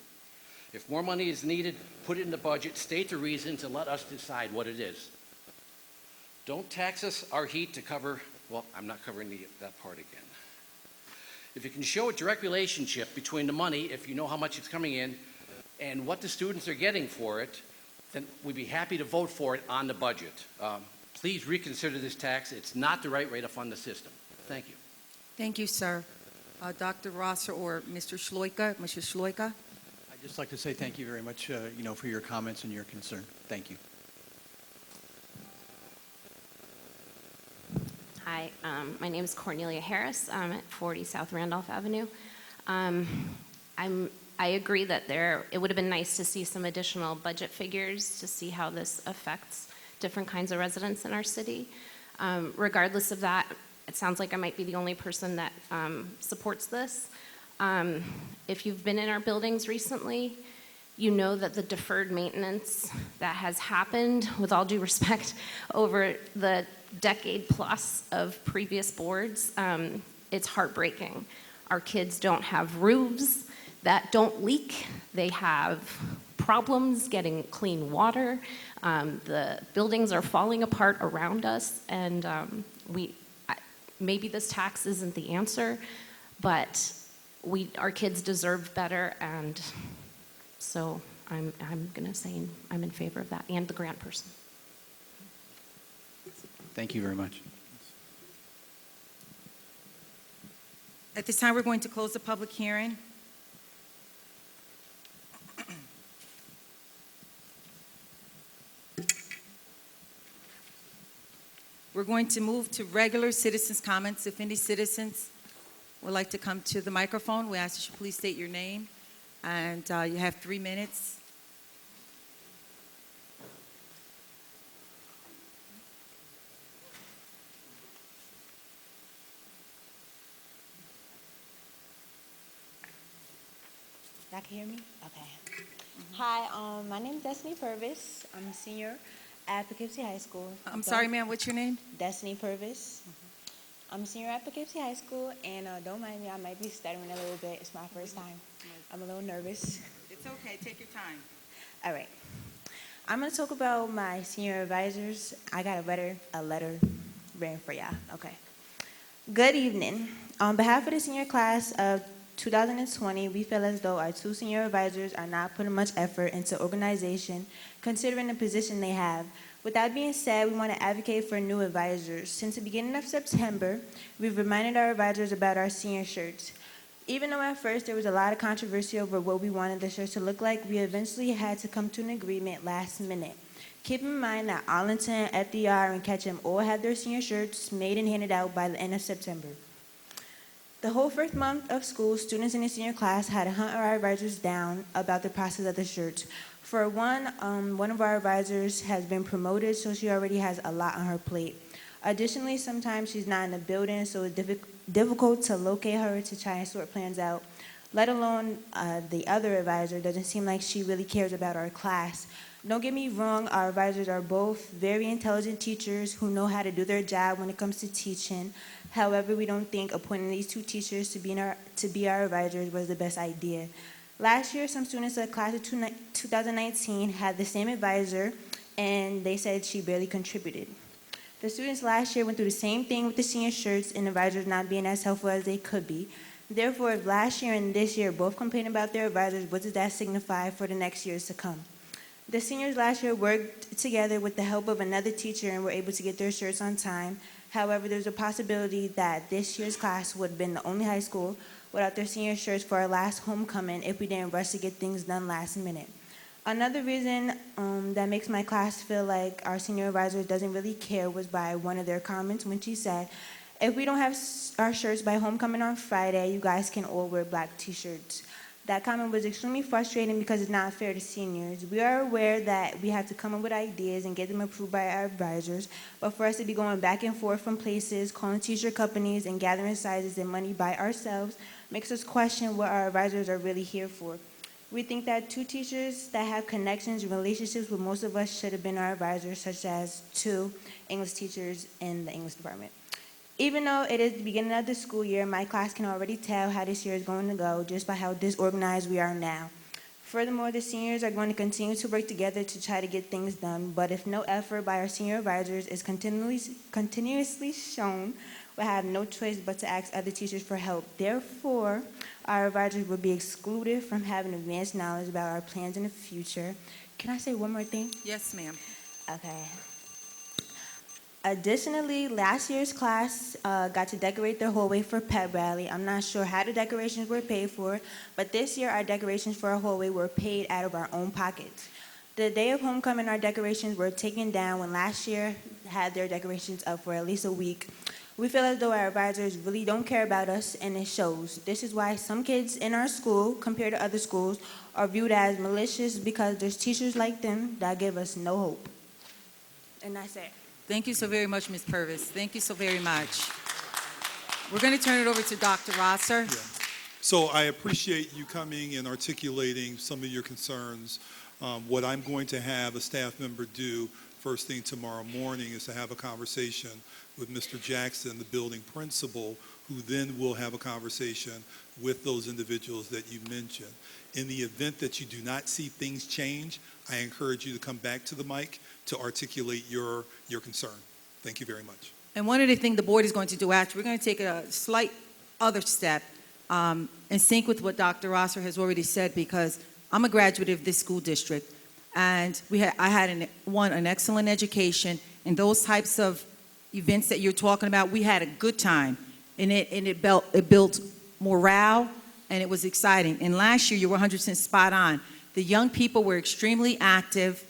If more money is needed, put it in the budget, state the reasons, and let us decide what it is. Don't tax us our heat to cover, well, I'm not covering that part again. If you can show a direct relationship between the money, if you know how much it's coming in, and what the students are getting for it, then we'd be happy to vote for it on the budget. Please reconsider this tax. It's not the right way to fund the system. Thank you. Thank you, sir. Dr. Rosser or Mr. Shloika? Mr. Shloika? I'd just like to say thank you very much, for your comments and your concern. Thank you. Hi, my name is Cornelia Harris. I'm at 40 South Randolph Avenue. I agree that it would have been nice to see some additional budget figures to see how this affects different kinds of residents in our city. Regardless of that, it sounds like I might be the only person that supports this. If you've been in our buildings recently, you know that the deferred maintenance that has happened, with all due respect, over the decade plus of previous boards, it's heartbreaking. Our kids don't have roofs that don't leak. They have problems getting clean water. The buildings are falling apart around us, and maybe this tax isn't the answer, but our kids deserve better, and so I'm going to say I'm in favor of that, and the grant person. Thank you very much. At this time, we're going to close the public hearing. We're going to move to regular citizens' comments. If any citizens would like to come to the microphone, we ask that you please state your name, and you have 3 minutes. Y'all can hear me? Okay. Hi, my name is Destiny Purvis. I'm a senior at Poughkeepsie High School. I'm sorry, ma'am, what's your name? Destiny Purvis. I'm a senior at Poughkeepsie High School, and don't mind me, I might be stuttering a little bit. It's my first time. I'm a little nervous. It's okay, take your time. All right. I'm going to talk about my senior advisors. I got a letter written for y'all. Okay. Good evening. On behalf of the senior class of 2020, we feel as though our 2 senior advisors are not putting much effort into organization, considering the position they have. With that being said, we want to advocate for new advisors. Since the beginning of September, we've reminded our advisors about our senior shirts. Even though at first there was a lot of controversy over what we wanted the shirts to look like, we eventually had to come to an agreement last minute. Keep in mind that Arlington, FDR, and Ketchum all had their senior shirts made and handed out by the end of September. The whole first month of school, students in the senior class had to hunt our advisors down about the process of the shirts. For one of our advisors has been promoted, so she already has a lot on her plate. Additionally, sometimes she's not in the building, so it's difficult to locate her to try and sort plans out, let alone the other advisor. Doesn't seem like she really cares about our class. Don't get me wrong, our advisors are both very intelligent teachers who know how to do their job when it comes to teaching. However, we don't think appointing these 2 teachers to be our advisors was the best idea. Last year, some students of the class of 2019 had the same advisor, and they said she barely contributed. The students last year went through the same thing with the senior shirts and advisors not being as helpful as they could be. Therefore, if last year and this year both complain about their advisors, what does that signify for the next years to come? The seniors last year worked together with the help of another teacher and were able to get their shirts on time. However, there's a possibility that this year's class would have been the only high school without their senior shirts for our last homecoming if we didn't rush to get things done last minute. Another reason that makes my class feel like our senior advisor doesn't really care was by one of their comments when she said, if we don't have our shirts by homecoming on Friday, you guys can all wear black t-shirts. That comment was extremely frustrating because it's not fair to seniors. We are aware that we have to come up with ideas and get them approved by our advisors, but for us to be going back and forth from places, calling t-shirt companies, and gathering sizes and money by ourselves makes us question what our advisors are really here for. We think that 2 teachers that have connections and relationships with most of us should have been our advisors, such as 2 English teachers in the English department. Even though it is the beginning of the school year, my class can already tell how this year is going to go just by how disorganized we are now. Furthermore, the seniors are going to continue to work together to try to get things done, but if no effort by our senior advisors is continuously shown, we'll have no choice but to ask other teachers for help. Therefore, our advisors will be excluded from having advanced knowledge about our plans in the future. Can I say one more thing? Yes, ma'am. Okay. Additionally, last year's class got to decorate their hallway for pep rally. I'm not sure how the decorations were paid for, but this year our decorations for our hallway were paid out of our own pockets. The day of homecoming, our decorations were taken down when last year had their decorations up for at least a week. We feel as though our advisors really don't care about us, and it shows. This is why some kids in our school, compared to other schools, are viewed as malicious because there's teachers like them that give us no hope. And that's it. Thank you so very much, Ms. Purvis. Thank you so very much. We're going to turn it over to Dr. Rosser. Yeah. So I appreciate you coming and articulating some of your concerns. What I'm going to have a staff member do first thing tomorrow morning is to have a conversation with Mr. Jackson, the building principal, who then will have a conversation with those individuals that you mentioned. In the event that you do not see things change, I encourage you to come back to the mic to articulate your concern. Thank you very much. And one of the things the board is going to do after, we're going to take a slight other step in sync with what Dr. Rosser has already said, because I'm a graduate of this school district, and I had an excellent education, and those types of events that you're talking about, we had a good time, and it built morale, and it was exciting. And last year, you were 100% spot on. The young people were extremely active.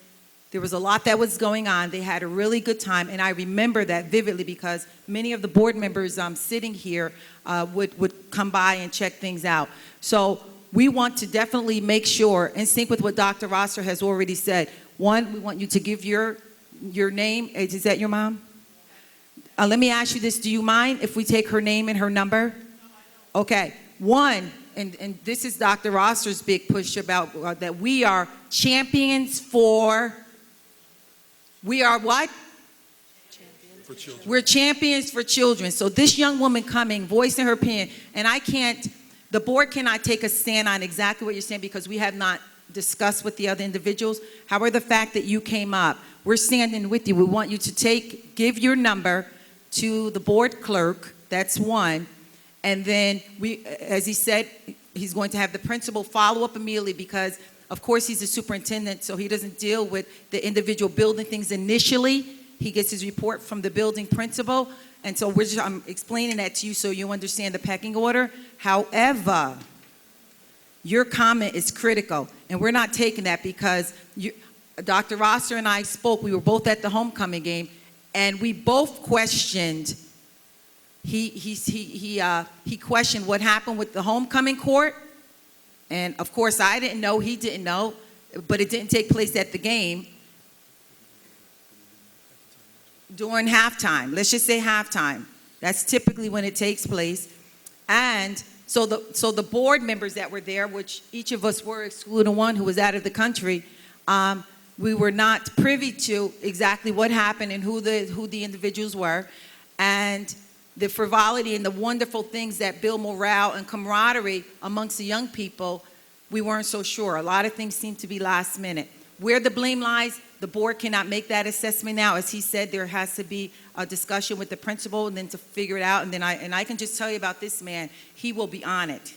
There was a lot that was going on. They had a really good time, and I remember that vividly because many of the board members sitting here would come by and check things out. So we want to definitely make sure, in sync with what Dr. Rosser has already said. One, we want you to give your name. Is that your mom? Let me ask you this. Do you mind if we take her name and her number? Okay. One, and this is Dr. Rosser's big push about that we are champions for, we are what? For children. We're champions for children. So this young woman coming, voicing her opinion, and the board cannot take a stand on exactly what you're saying because we have not discussed with the other individuals. However, the fact that you came up, we're standing with you. We want you to give your number to the board clerk. That's one. And then as he said, he's going to have the principal follow up immediately because, of course, he's the superintendent, so he doesn't deal with the individual building things initially. He gets his report from the building principal. And so I'm explaining that to you so you understand the pecking order. However, your comment is critical, and we're not taking that because Dr. Rosser and I spoke. We were both at the homecoming game, and we both questioned. He questioned what happened with the homecoming court, and of course I didn't know, he didn't know, but it didn't take place at the game. During halftime, let's just say halftime. That's typically when it takes place. And so the board members that were there, which each of us were, excluding one who was out of the country, we were not privy to exactly what happened and who the individuals were. And the frivolity and the wonderful things that build morale and camaraderie amongst the young people, we weren't so sure. A lot of things seem to be last minute. Where the blame lies, the board cannot make that assessment now. As he said, there has to be a discussion with the principal and then to figure it out. And then I can just tell you about this man. He will be on it.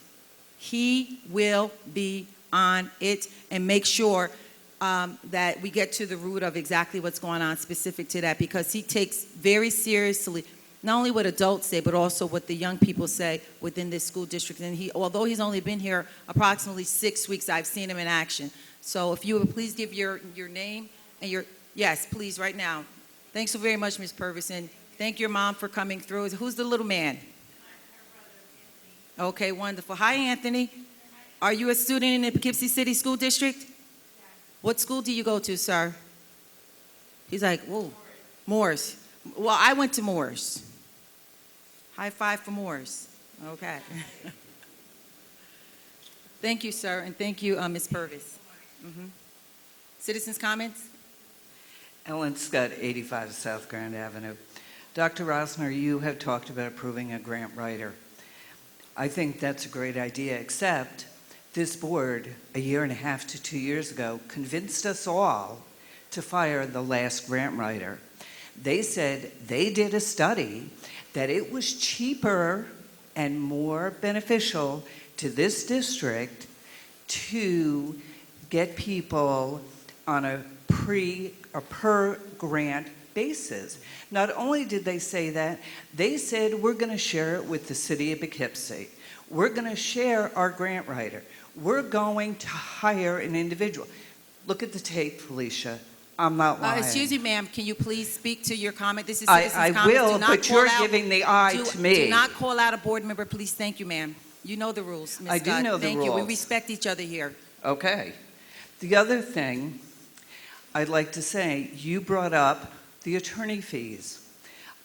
He will be on it and make sure that we get to the root of exactly what's going on specific to that, because he takes very seriously not only what adults say, but also what the young people say within this school district. And although he's only been here approximately 6 weeks, I've seen him in action. So if you would please give your name and yes, please, right now. Thanks so very much, Ms. Purvis, and thank your mom for coming through. Who's the little man? Okay, wonderful. Hi, Anthony. Are you a student in the Poughkeepsie City School District? Yes. What school do you go to, sir? He's like, whoa, Morris. Well, I went to Morris. High five for Morris. Okay. Thank you, sir, and thank you, Ms. Purvis. Citizens' comments? Ellen Scott, 85 South Grand Avenue. Dr. Rosner, you have talked about approving a grant writer. I think that's a great idea, except this board, a year and a half to 2 years ago, convinced us all to fire the last grant writer. They said they did a study that it was cheaper and more beneficial to this district to get people on a per grant basis. Not only did they say that, they said we're going to share it with the city of Poughkeepsie. We're going to share our grant writer. We're going to hire an individual. Look at the tape, Felicia. I'm not lying. Excuse me, ma'am, can you please speak to your comment? This is citizens' I comments. will, Do not but you're call out- giving the eye to me. Do not call out a board member, please. Thank you, ma'am. You know the rules, Ms. I do Scott. know the Thank you. We rules. respect each other here. Okay. The other thing I'd like to say, you brought up the attorney fees.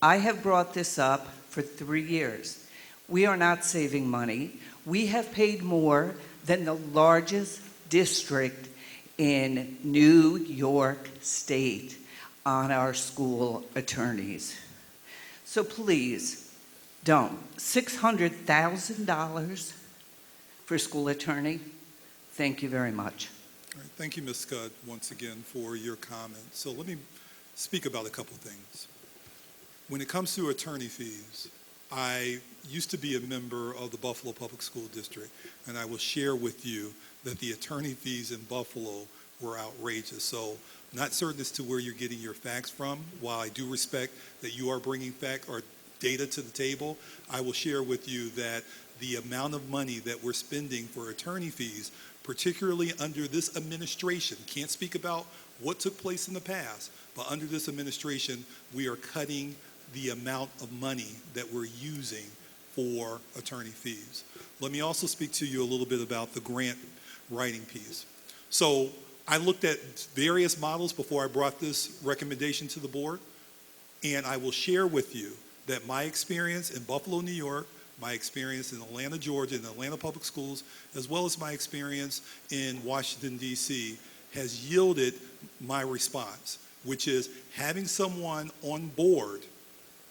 I have brought this up for 3 years. We are not saving money. We have paid more than the largest district in New York State on our school attorneys. So please, don't. $600,000 for school attorney? Thank you very much. All right, thank you, Ms. Scott, once again for your comments. So let me speak about a couple things. When it comes to attorney fees, I used to be a member of the Buffalo Public School District, and I will share with you that the attorney fees in Buffalo were outrageous. So not certain as to where you're getting your facts from. While I do respect that you are bringing fact or data to the table, I will share with you that the amount of money that we're spending for attorney fees, particularly under this administration, can't speak about what took place in the past, but under this administration, we are cutting the amount of money that we're using for attorney fees. Let me also speak to you a little bit about the grant writing piece. So I looked at various models before I brought this recommendation to the board, and I will share with you that my experience in Buffalo, New York, my experience in Atlanta, Georgia, in Atlanta Public Schools, as well as my experience in Washington, D.C., has yielded my response, which is having someone on board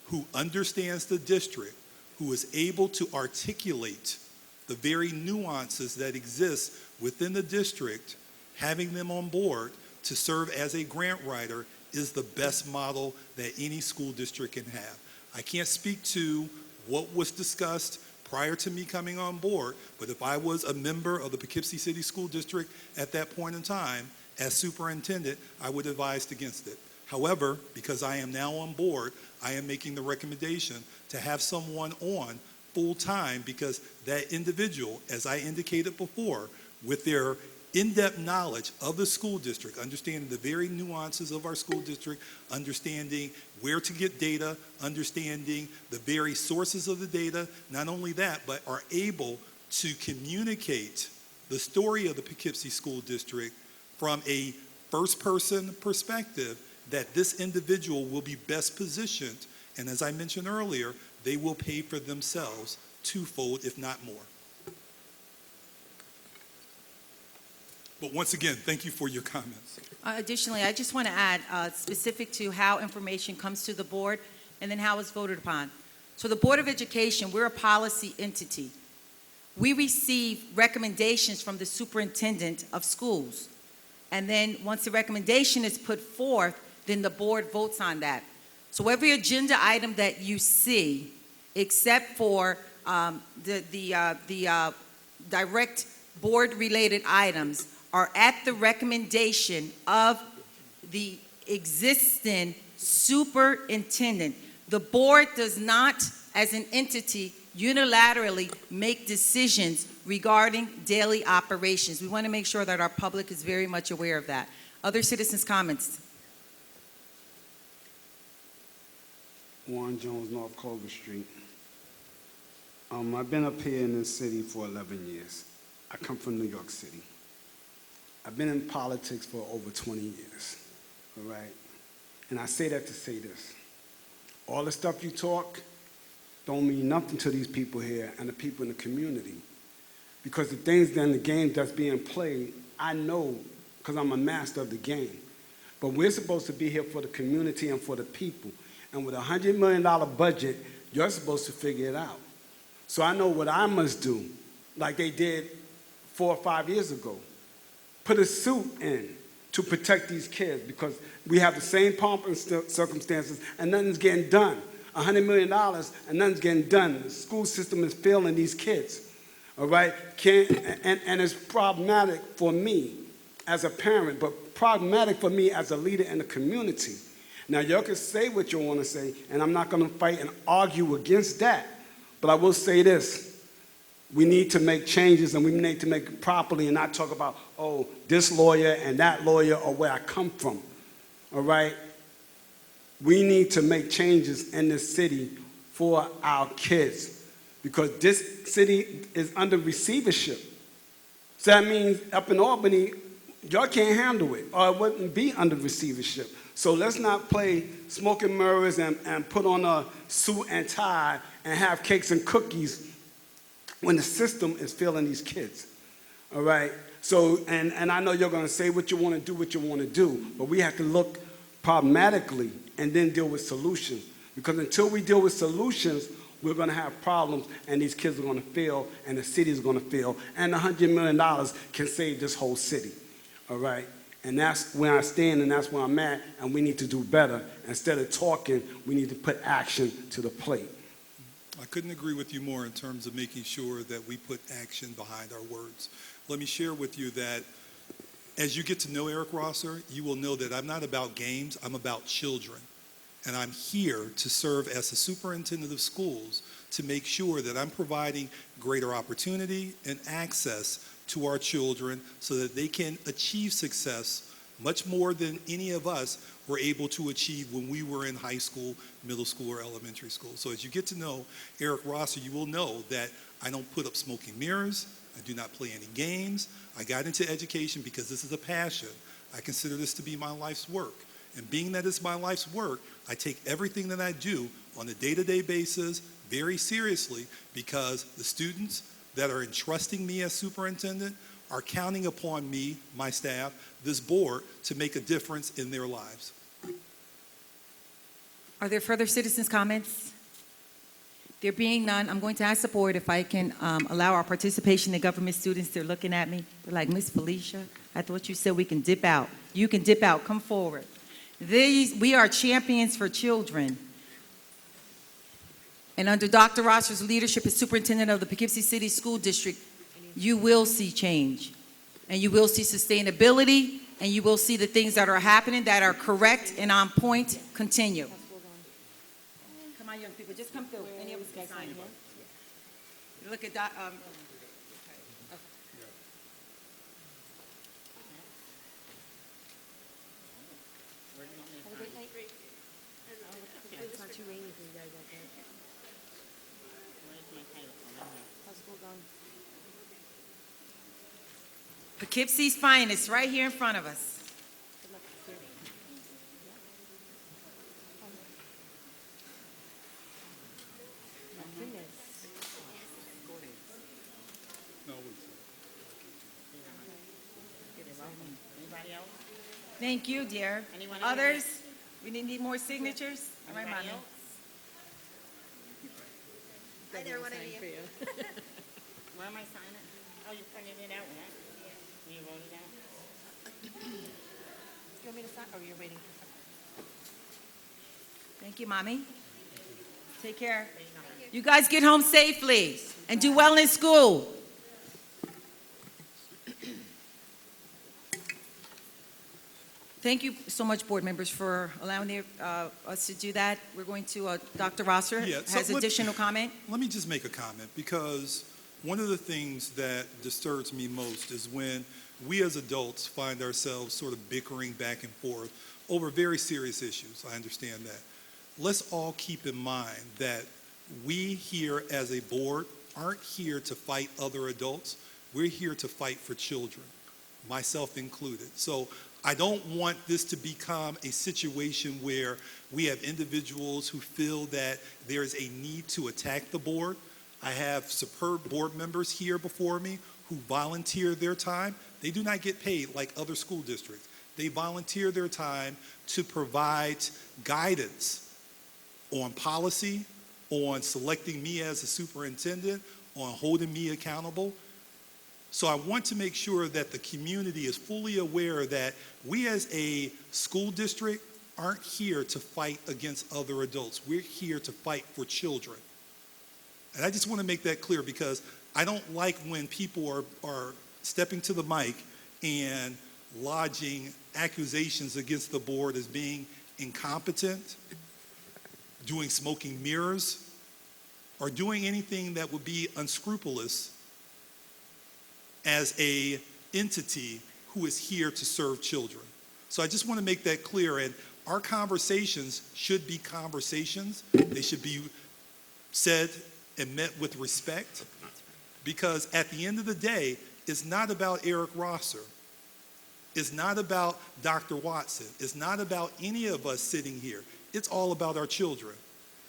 who understands the district, who is able to articulate the very nuances that exist within the district, having them on board to serve as a grant writer is the best model that any school district can have. I can't speak to what was discussed prior to me coming on board, but if I was a member of the Poughkeepsie City School District at that point in time, as superintendent, I would have advised against it. However, because I am now on board, I am making the recommendation to have someone on full-time because that individual, as I indicated before, with their in-depth knowledge of the school district, understanding the very nuances of our school district, understanding where to get data, understanding the very sources of the data, not only that, but are able to communicate the story of the Poughkeepsie School District from a first-person perspective, that this individual will be best positioned, and as I mentioned earlier, they will pay for themselves twofold, if not more. But once again, thank you for your comments. Additionally, I just want to add, specific to how information comes to the board and then how it's voted upon. So the Board of Education, we're a policy entity. We receive recommendations from the superintendent of schools. And then once the recommendation is put forth, then the board votes on that. So every agenda item that you see, except for the direct board-related items, are at the recommendation of the existing superintendent. The board does not, as an entity, unilaterally make decisions regarding daily operations. We want to make sure that our public is very much aware of that. Other citizens' comments? Warren Jones, North Clover Street. I've been up here in this city for 11 years. I come from New York City. I've been in politics for over 20 years, all right? And I say that to say this. All the stuff you talk don't mean nothing to these people here and the people in the community. Because the things in the game that's being played, I know because I'm a master of the game. But we're supposed to be here for the community and for the people. And with a $100 million budget, you're supposed to figure it out. So I know what I must do, like they did 4 or 5 years ago. Put a suit in to protect these kids because we have the same pomp and circumstances and nothing's getting done. $100 million and nothing's getting done. The school system is failing these kids, all right? And it's problematic for me as a parent, but problematic for me as a leader in the community. Now, y'all can say what you want to say, and I'm not going to fight and argue against that. But I will say this. We need to make changes, and we need to make it properly and not talk about, oh, this lawyer and that lawyer or where I come from, all right? We need to make changes in this city for our kids because this city is under receivership. So that means up in Albany, y'all can't handle it, or it wouldn't be under receivership. So let's not play smoke and mirrors and put on a suit and tie and have cakes and cookies when the system is failing these kids, all right? So, and I know you're going to say what you want to do, what you want to do, but we have to look problematically and then deal with solutions. Because until we deal with solutions, we're going to have problems, and these kids are going to fail, and the city is going to fail, and the $100 million can save this whole city, all right? And that's where I stand, and that's where I'm at, and we need to do better. Instead of talking, we need to put action to the plate. I couldn't agree with you more in terms of making sure that we put action behind our words. Let me share with you that as you get to know Eric Rosser, you will know that I'm not about games, I'm about children. And I'm here to serve as the superintendent of schools to make sure that I'm providing greater opportunity and access to our children so that they can achieve success much more than any of us were able to achieve when we were in high school, middle school, or elementary school. So as you get to know Eric Rosser, you will know that I don't put up smoking mirrors. I do not play any games. I got into education because this is a passion. I consider this to be my life's work. And being that it's my life's work, I take everything that I do on a day-to-day basis very seriously because the students that are entrusting me as superintendent are counting upon me, my staff, this board, to make a difference in their lives. Are there further citizens' comments? There being none, I'm going to ask the board if I can allow our participation in government students. They're looking at me. They're like, Miss Felicia, I thought you said we can dip out. You can dip out. Come forward. We are champions for children. And under Dr. Rosser's leadership as superintendent of the Poughkeepsie City School District, you will see change. And you will see sustainability, and you will see the things that are happening that are correct and on point continue. Come on, young people, just come through. Any of us can sign it. Look at that. It's not too rainy for you guys, I think. How's school going? Poughkeepsie's finest, right here in front of us. Good luck. My goodness. Anybody else? Thank you, dear. Anyone else? Others? We need more signatures? All right, Anybody Mommy. else? Hi there, what are you? Where am I signing? Oh, you printed it out, right? Yeah. You wrote it out? Do you want me to sign, or you're waiting? Thank you, Mommy. Take care. You guys get home safely and do well in school. Thank you so much, board members, for allowing us to do that. We're going to, Dr. Rosser Yeah, so has additional comment. Let me just make a comment, because one of the things that disturbs me most is when we as adults find ourselves sort of bickering back and forth over very serious issues. I understand that. Let's all keep in mind that we here as a board aren't here to fight other adults. We're here to fight for children, myself included. So I don't want this to become a situation where we have individuals who feel that there is a need to attack the board. I have superb board members here before me who volunteer their time. They do not get paid like other school districts. They volunteer their time to provide guidance on policy, on selecting me as a superintendent, on holding me accountable. So I want to make sure that the community is fully aware that we as a school district aren't here to fight against other adults. We're here to fight for children. And I just want to make that clear, because I don't like when people are stepping to the mic and lodging accusations against the board as being incompetent, doing smoking mirrors, or doing anything that would be unscrupulous as a entity who is here to serve children. So I just want to make that clear, and our conversations should be conversations. They should be said and met with respect, because at the end of the day, it's not about Eric Rosser. It's not about Dr. Watson. It's not about any of us sitting here. It's all about our children.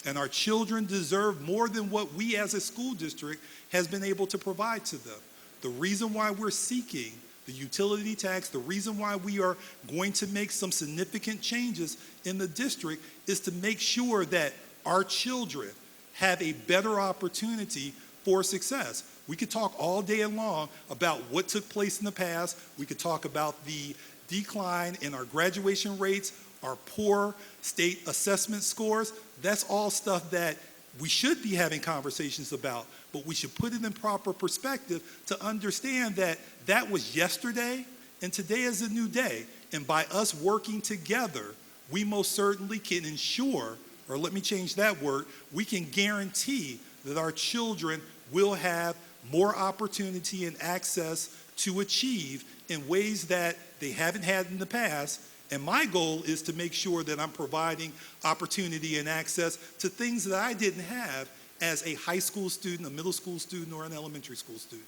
And our children deserve more than what we as a school district has been able to provide to them. The reason why we're seeking the utility tax, the reason why we are going to make some significant changes in the district is to make sure that our children have a better opportunity for success. We could talk all day long about what took place in the past. We could talk about the decline in our graduation rates, our poor state assessment scores. That's all stuff that we should be having conversations about, but we should put it in proper perspective to understand that that was yesterday and today is a new day. And by us working together, we most certainly can ensure, or let me change that word, we can guarantee that our children will have more opportunity and access to achieve in ways that they haven't had in the past. And my goal is to make sure that I'm providing opportunity and access to things that I didn't have as a high school student, a middle school student, or an elementary school student,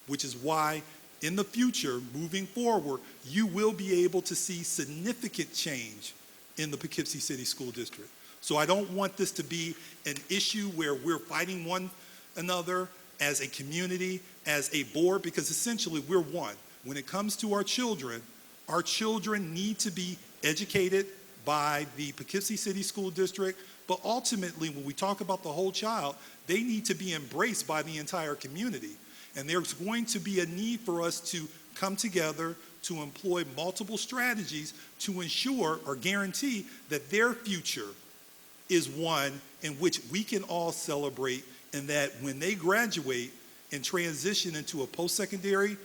which is why in the future, moving forward, you will be able to see significant change in the Poughkeepsie City School District. So I don't want this to be an issue where we're fighting one another as a community, as a board, because essentially we're one. When it comes to our children need to be educated by the Poughkeepsie City School District, but ultimately when we talk about the whole child, they need to be embraced by the entire community. And there's going to be a need for us to come together to employ multiple strategies to ensure or guarantee that their future is one in which we can all celebrate, and that when they graduate and transition into a post-secondary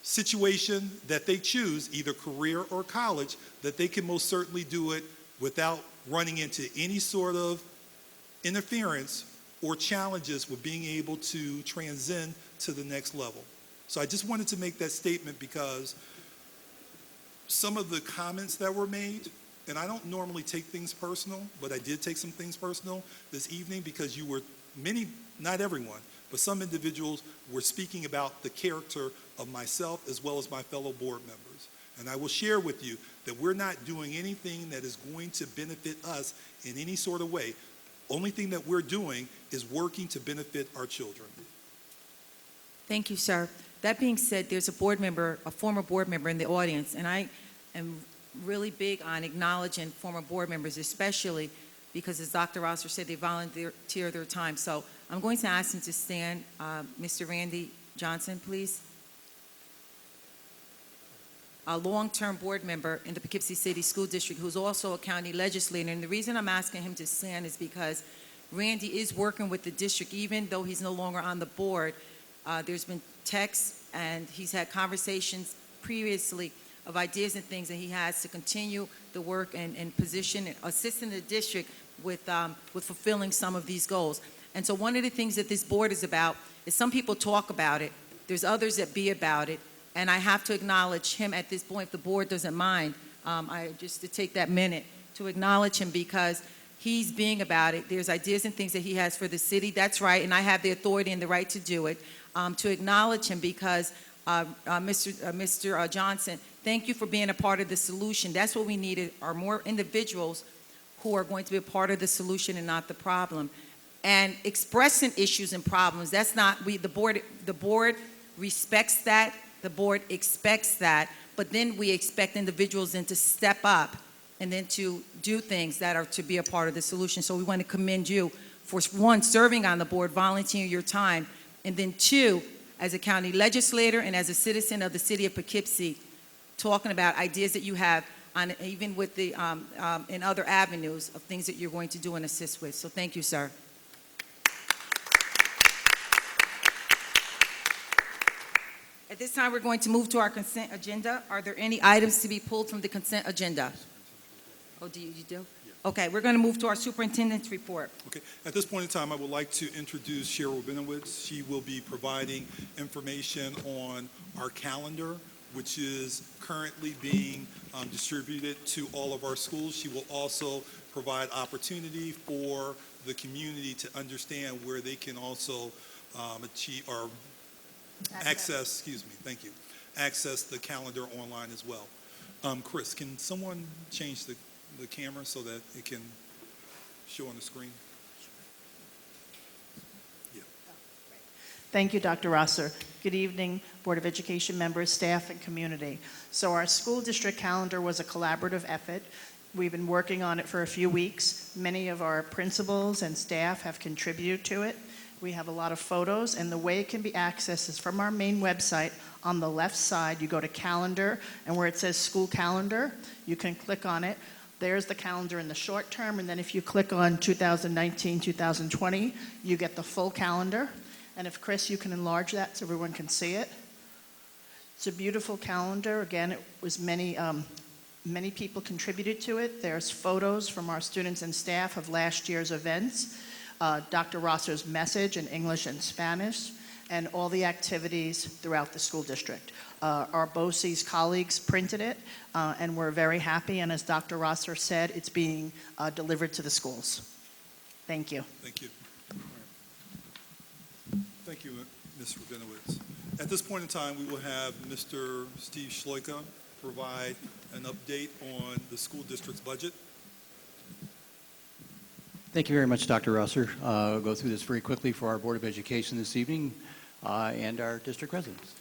situation that they choose, either career or college, that they can most certainly do it without running into any sort of interference or challenges with being able to transcend to the next level. So I just wanted to make that statement because some of the comments that were made, and I don't normally take things personal, but I did take some things personal this evening because you were, not everyone, but some individuals were speaking about the character of myself as well as my fellow board members. And I will share with you that we're not doing anything that is going to benefit us in any sort of way. Only thing that we're doing is working to benefit our children. Thank you, sir. That being said, there's a board member, a former board member in the audience, and I am really big on acknowledging former board members, especially because, as Dr. Rosser said, they volunteer their time. So I'm going to ask him to stand. Mr. Randy Johnson, please. A long-term board member in the Poughkeepsie City School District who's also a county legislator. And the reason I'm asking him to stand is because Randy is working with the district, even though he's no longer on the board. There's been texts and he's had conversations previously of ideas and things that he has to continue the work and position and assisting the district with fulfilling some of these goals. And so one of the things that this board is about is some people talk about it, there's others that be about it, and I have to acknowledge him at this point, if the board doesn't mind, just to take that minute to acknowledge him because he's being about it. There's ideas and things that he has for the city, that's right, and I have the authority and the right to do it. To acknowledge him because, Mr. Johnson, thank you for being a part of the solution. That's what we needed, are more individuals who are going to be a part of the solution and not the problem. And expressing issues and problems, that's not, the board respects that, the board expects that, but then we expect individuals then to step up and then to do things that are to be a part of the solution. So we want to commend you for, one, serving on the board, volunteering your time, and then two, as a county legislator and as a citizen of the city of Poughkeepsie, talking about ideas that you have on, even with the, in other avenues of things that you're going to do and assist with. So thank you, sir. At this time, we're going to move to our consent agenda. Are there any items to be pulled from the consent agenda? Oh, do you do? Okay, we're going to move to our superintendent's report. Okay, at this point in time, I would like to introduce Cheryl Benowitz. She will be providing information on our calendar, which is currently being distributed to all of our schools. She will also provide opportunity for the community to understand where they can also achieve or access the calendar online as well. Chris, can someone change the camera so that it can show on the screen? Yeah. Thank you, Dr. Rosser. Good evening, Board of Education members, staff, and community. So our school district calendar was a collaborative effort. We've been working on it for a few weeks. Many of our principals and staff have contributed to it. We have a lot of photos, and the way it can be accessed is from our main website. On the left side, you go to calendar, and where it says school calendar, you can click on it. There's the calendar in the short term, and then if you click on 2019, 2020, you get the full calendar. And if, Chris, you can enlarge that so everyone can see it. It's a beautiful calendar. Again, it was many people contributed to it. There's photos from our students and staff of last year's events, Dr. Rosser's message in English and Spanish, and all the activities throughout the school district. Our BOCES colleagues printed it, and we're very happy. And as Dr. Rosser said, it's being delivered to the schools. Thank you. Thank you. Thank you, Ms. Rabinowitz. At this point in time, we will have Mr. Steve Schloika provide an update on the school district's budget. Thank you very much, Dr. Rosser. I'll go through this very quickly for our Board of Education this evening and our district residents.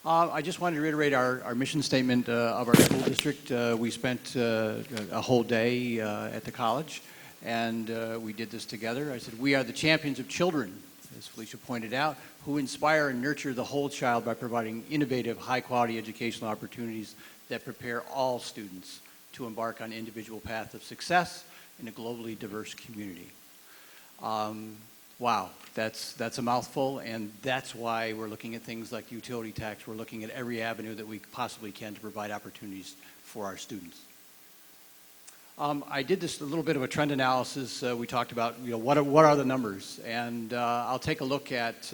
I just wanted to reiterate our mission statement of our school district. We spent a whole day at the college, and we did this together. I said, we are the champions of children, as Felicia pointed out, who inspire and nurture the whole child by providing innovative, high-quality educational opportunities that prepare all students to embark on individual paths of success in a globally diverse community. Wow, that's a mouthful, and that's why we're looking at things like utility tax. We're looking at every avenue that we possibly can to provide opportunities for our students. I did this a little bit of a trend analysis. We talked about, what are the numbers, and I'll take a look at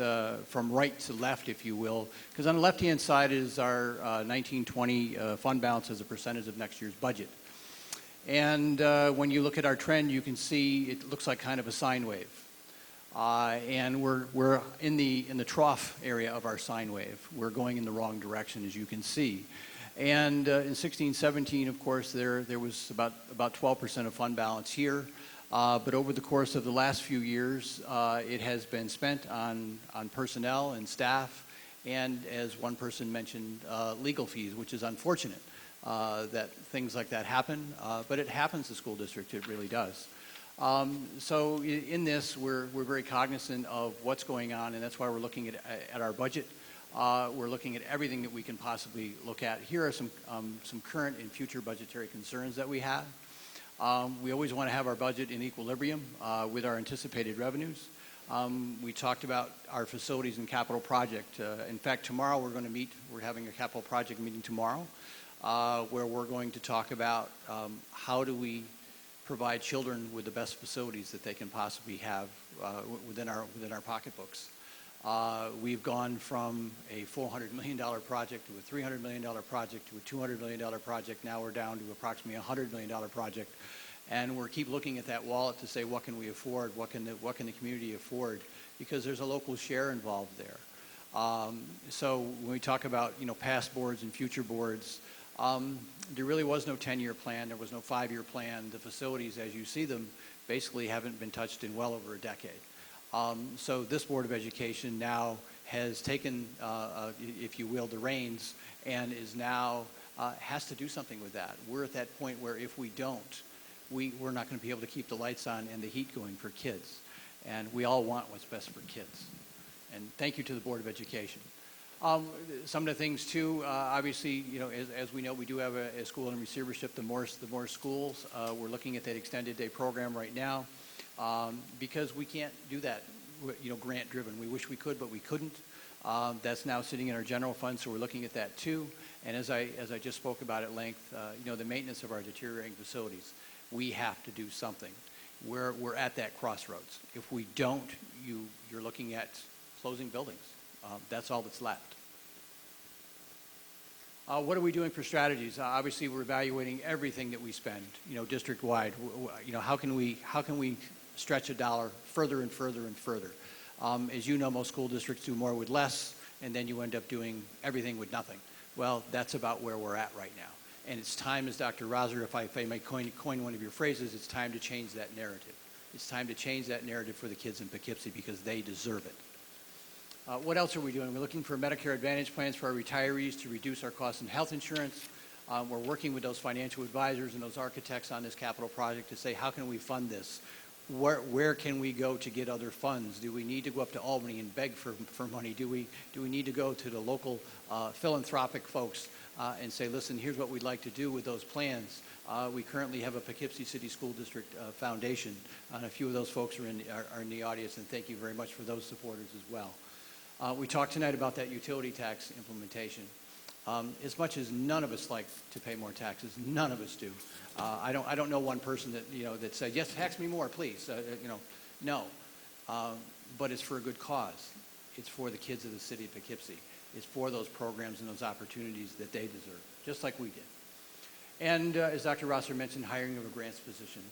from right to left, if you will, because on the left-hand side is our 1920 fund balance as a percentage of next year's budget. And when you look at our trend, you can see it looks like kind of a sine wave. And we're in the trough area of our sine wave. We're going in the wrong direction, as you can see. And in 16-17, of course, there was about 12% of fund balance here. But over the course of the last few years, it has been spent on personnel and staff, and as one person mentioned, legal fees, which is unfortunate that things like that happen. But it happens to school districts, it really does. So in this, we're very cognizant of what's going on, and that's why we're looking at our budget. We're looking at everything that we can possibly look at. Here are some current and future budgetary concerns that we have. We always want to have our budget in equilibrium with our anticipated revenues. We talked about our facilities and capital project. In fact, tomorrow we're going to meet. We're having a capital project meeting tomorrow. where we're going to talk about how do we provide children with the best facilities that they can possibly have within our pocketbooks. We've gone from a $400 million project to a $300 million project to a $200 million project. Now we're down to approximately a $100 million project. And we're keep looking at that wallet to say, what can we afford? What can the community afford? Because there's a local share involved there. So when we talk about, past boards and future boards, there really was no 10-year plan. There was no 5-year plan. The facilities, as you see them, basically haven't been touched in well over a decade. So this Board of Education now has taken, if you will, the reins and is now has to do something with that. We're at that point where if we don't, we're not going to be able to keep the lights on and the heat going for kids. And we all want what's best for kids. And thank you to the Board of Education. Some of the things too, obviously, as we know, we do have a school in receivership, the Morse schools. We're looking at that extended day program right now because we can't do that, grant driven. We wish we could, but we couldn't. That's now sitting in our general fund, so we're looking at that too. And as I just spoke about at length, the maintenance of our deteriorating facilities, we have to do something. We're at that crossroads. If we don't, you're looking at closing buildings. That's all that's left. What are we doing for strategies? Obviously, we're evaluating everything that we spend, district-wide. How can we stretch a dollar further and further and further? As you know, most school districts do more with less, and then you end up doing everything with nothing. Well, that's about where we're at right now. And it's time, as Dr. Rosser, if I may coin one of your phrases, it's time to change that narrative. It's time to change that narrative for the kids in Poughkeepsie because they deserve it. What else are we doing? We're looking for Medicare Advantage plans for our retirees to reduce our costs in health insurance. We're working with those financial advisors and those architects on this capital project to say, how can we fund this? Where can we go to get other funds? Do we need to go up to Albany and beg for money? Do we need to go to the local philanthropic folks and say, listen, here's what we'd like to do with those plans? We currently have a Poughkeepsie City School District Foundation, and a few of those folks are in the audience, and thank you very much for those supporters as well. We talked tonight about that utility tax implementation. As much as none of us like to pay more taxes, none of us do. I don't know one person that that said, yes, tax me more, please. No. But it's for a good cause. It's for the kids of the city of Poughkeepsie. It's for those programs and those opportunities that they deserve, just like we did. And as Dr. Rosser mentioned, hiring of a grants position.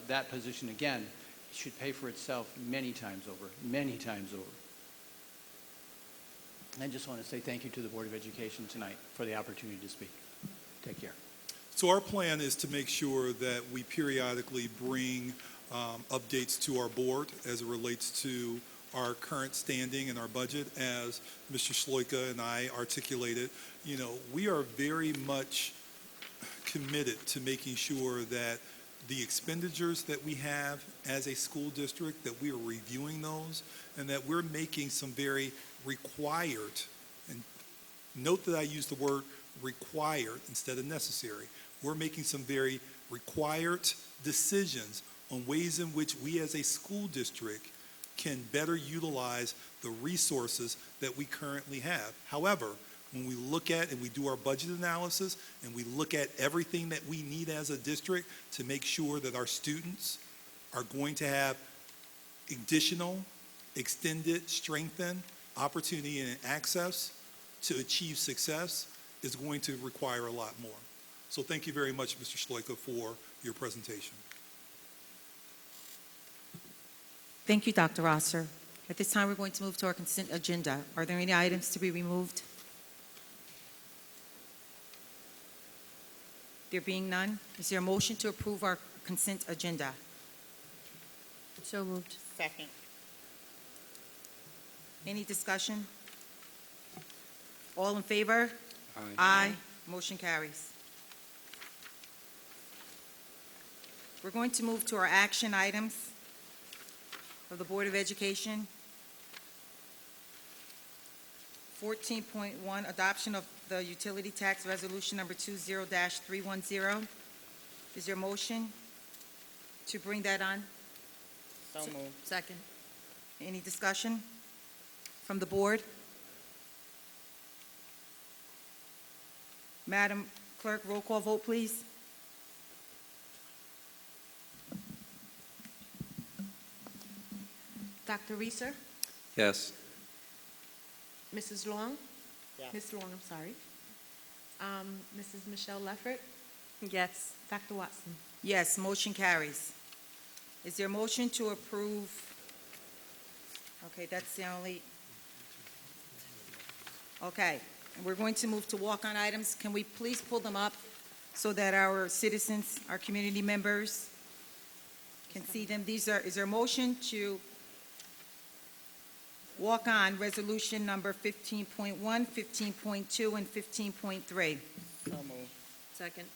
That position, again, should pay for itself many times over, many times over. I just want to say thank you to the Board of Education tonight for the opportunity to speak. Take care. So our plan is to make sure that we periodically bring updates to our board as it relates to our current standing and our budget. As Mr. Shloika and I articulated, we are very much committed to making sure that the expenditures that we have as a school district, that we are reviewing those, and that we're making some very required, and note that I use the word required instead of necessary. We're making some very required decisions on ways in which we as a school district can better utilize the resources that we currently have. However, when we look at and we do our budget analysis and we look at everything that we need as a district to make sure that our students are going to have additional, extended, strengthened opportunity and access to achieve success, is going to require a lot more. So thank you very much, Mr. Shloika, for your presentation. Thank you, Dr. Rosser. At this time, we're going to move to our consent agenda. Are there any items to be removed? There being none, is there a motion to approve our consent agenda? So moved. Second. Any discussion? All in favor? Aye. Aye. Motion carries. We're going to move to our action items of the Board of Education. 14.1, adoption of the utility tax resolution number 20-310. Is there a motion to bring that on? So moved. Second. Any discussion from the board? Madam Clerk, roll call vote, please. Dr. Reeser? Yes. Mrs. Long? Yes. Ms. Long, I'm sorry. Mrs. Michelle Leffert? Yes. Dr. Watson? Yes, motion carries. Is there a motion to approve? Okay, that's the only. Okay, and we're going to move to walk-on items. Can we please pull them up so that our citizens, our community members can see them? Is there a motion to walk on resolution number 15.1, 15.2, and 15.3? So moved. Second.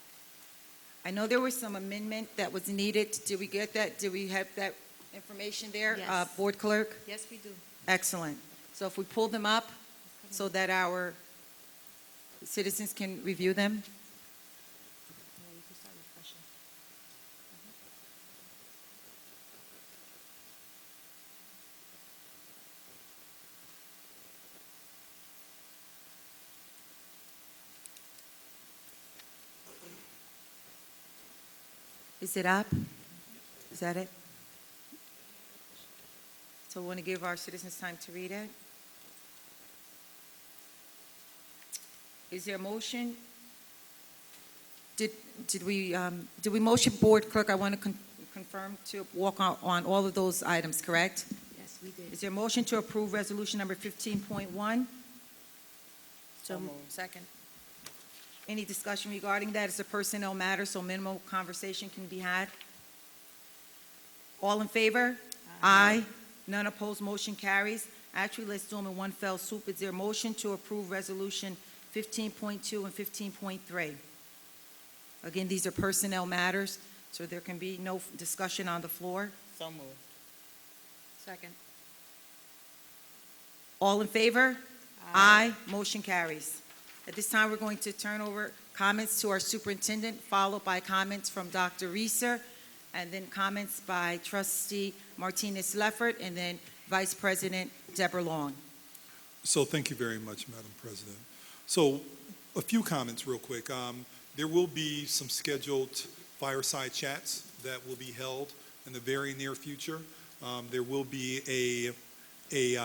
I know there was some amendment that was needed. Did we get that? Did we have that information there? Yes. Board Clerk? Yes, we do. Excellent. So if we pull them up so that our citizens can review them? Is it up? Is that it? So we want to give our citizens time to read it? Is there a motion? Did we motion, Board Clerk? I want to confirm to walk on all of those items, correct? Yes, we did. Is there a motion to approve resolution number 15.1? So moved. Second. Any discussion regarding that? It's a personnel matter, so minimal conversation can be had. All in favor? Aye. None opposed, motion carries. Actually, let's do them in one fell swoop. Is there a motion to approve resolution 15.2 and 15.3? Again, these are personnel matters, so there can be no discussion on the floor. So moved. Second. All in favor? Aye. Motion carries. At this time, we're going to turn over comments to our superintendent, followed by comments from Dr. Reeser, and then comments by Trustee Martinez Leffert, and then Vice President Deborah Long. So thank you very much, Madam President. So a few comments real quick. There will be some scheduled fireside chats that will be held in the very near future. There will be a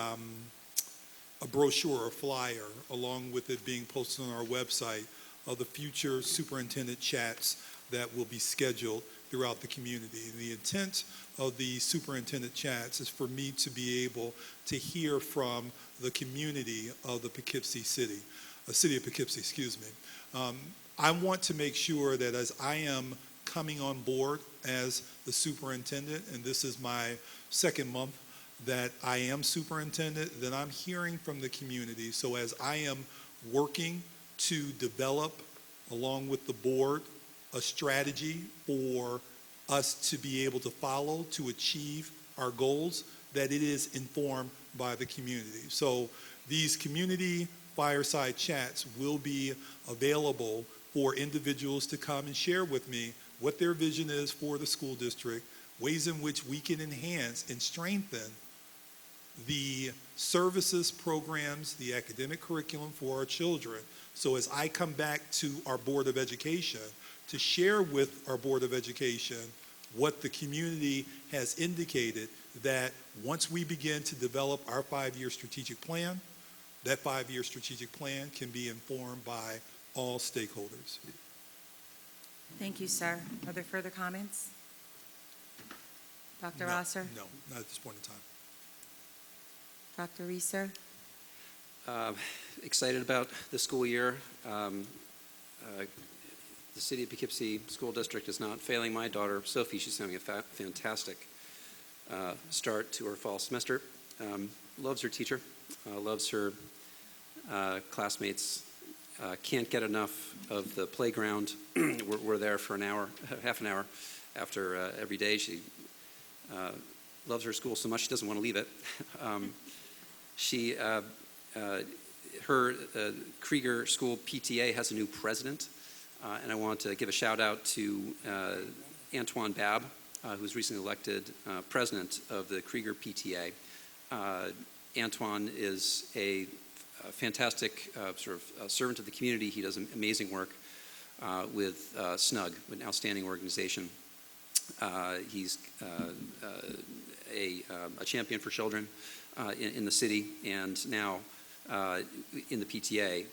brochure or flyer along with it being posted on our website of the future superintendent chats that will be scheduled throughout the community. The intent of the superintendent chats is for me to be able to hear from the community of the Poughkeepsie city of Poughkeepsie, excuse me. I want to make sure that as I am coming on board as the superintendent, and this is my second month that I am superintendent, that I'm hearing from the community. So as I am working to develop, along with the board, a strategy for us to be able to follow to achieve our goals, that it is informed by the community. So these community fireside chats will be available for individuals to come and share with me what their vision is for the school district, ways in which we can enhance and strengthen the services, programs, the academic curriculum for our children. So as I come back to our Board of Education to share with our Board of Education what the community has indicated, that once we begin to develop our 5-year strategic plan, that 5-year strategic plan can be informed by all stakeholders. Thank you, sir. Are there further comments? Dr. No, Rosser? No, not at this point in time. Dr. Reeser? Excited about the school year. The City of Poughkeepsie School District is not failing my daughter, Sophie. She's having a fantastic start to her fall semester. Loves her teacher, loves her classmates, can't get enough of the playground. We're there for an hour, half an hour after every day. She loves her school so much she doesn't want to leave it. Her Krieger School PTA has a new president, and I want to give a shout out to Antoine Babb, who's recently elected president of the Krieger PTA. Antoine is a fantastic sort of servant of the community. He does amazing work. with SNUG, an outstanding organization. He's a champion for children in the city, and now in the PTA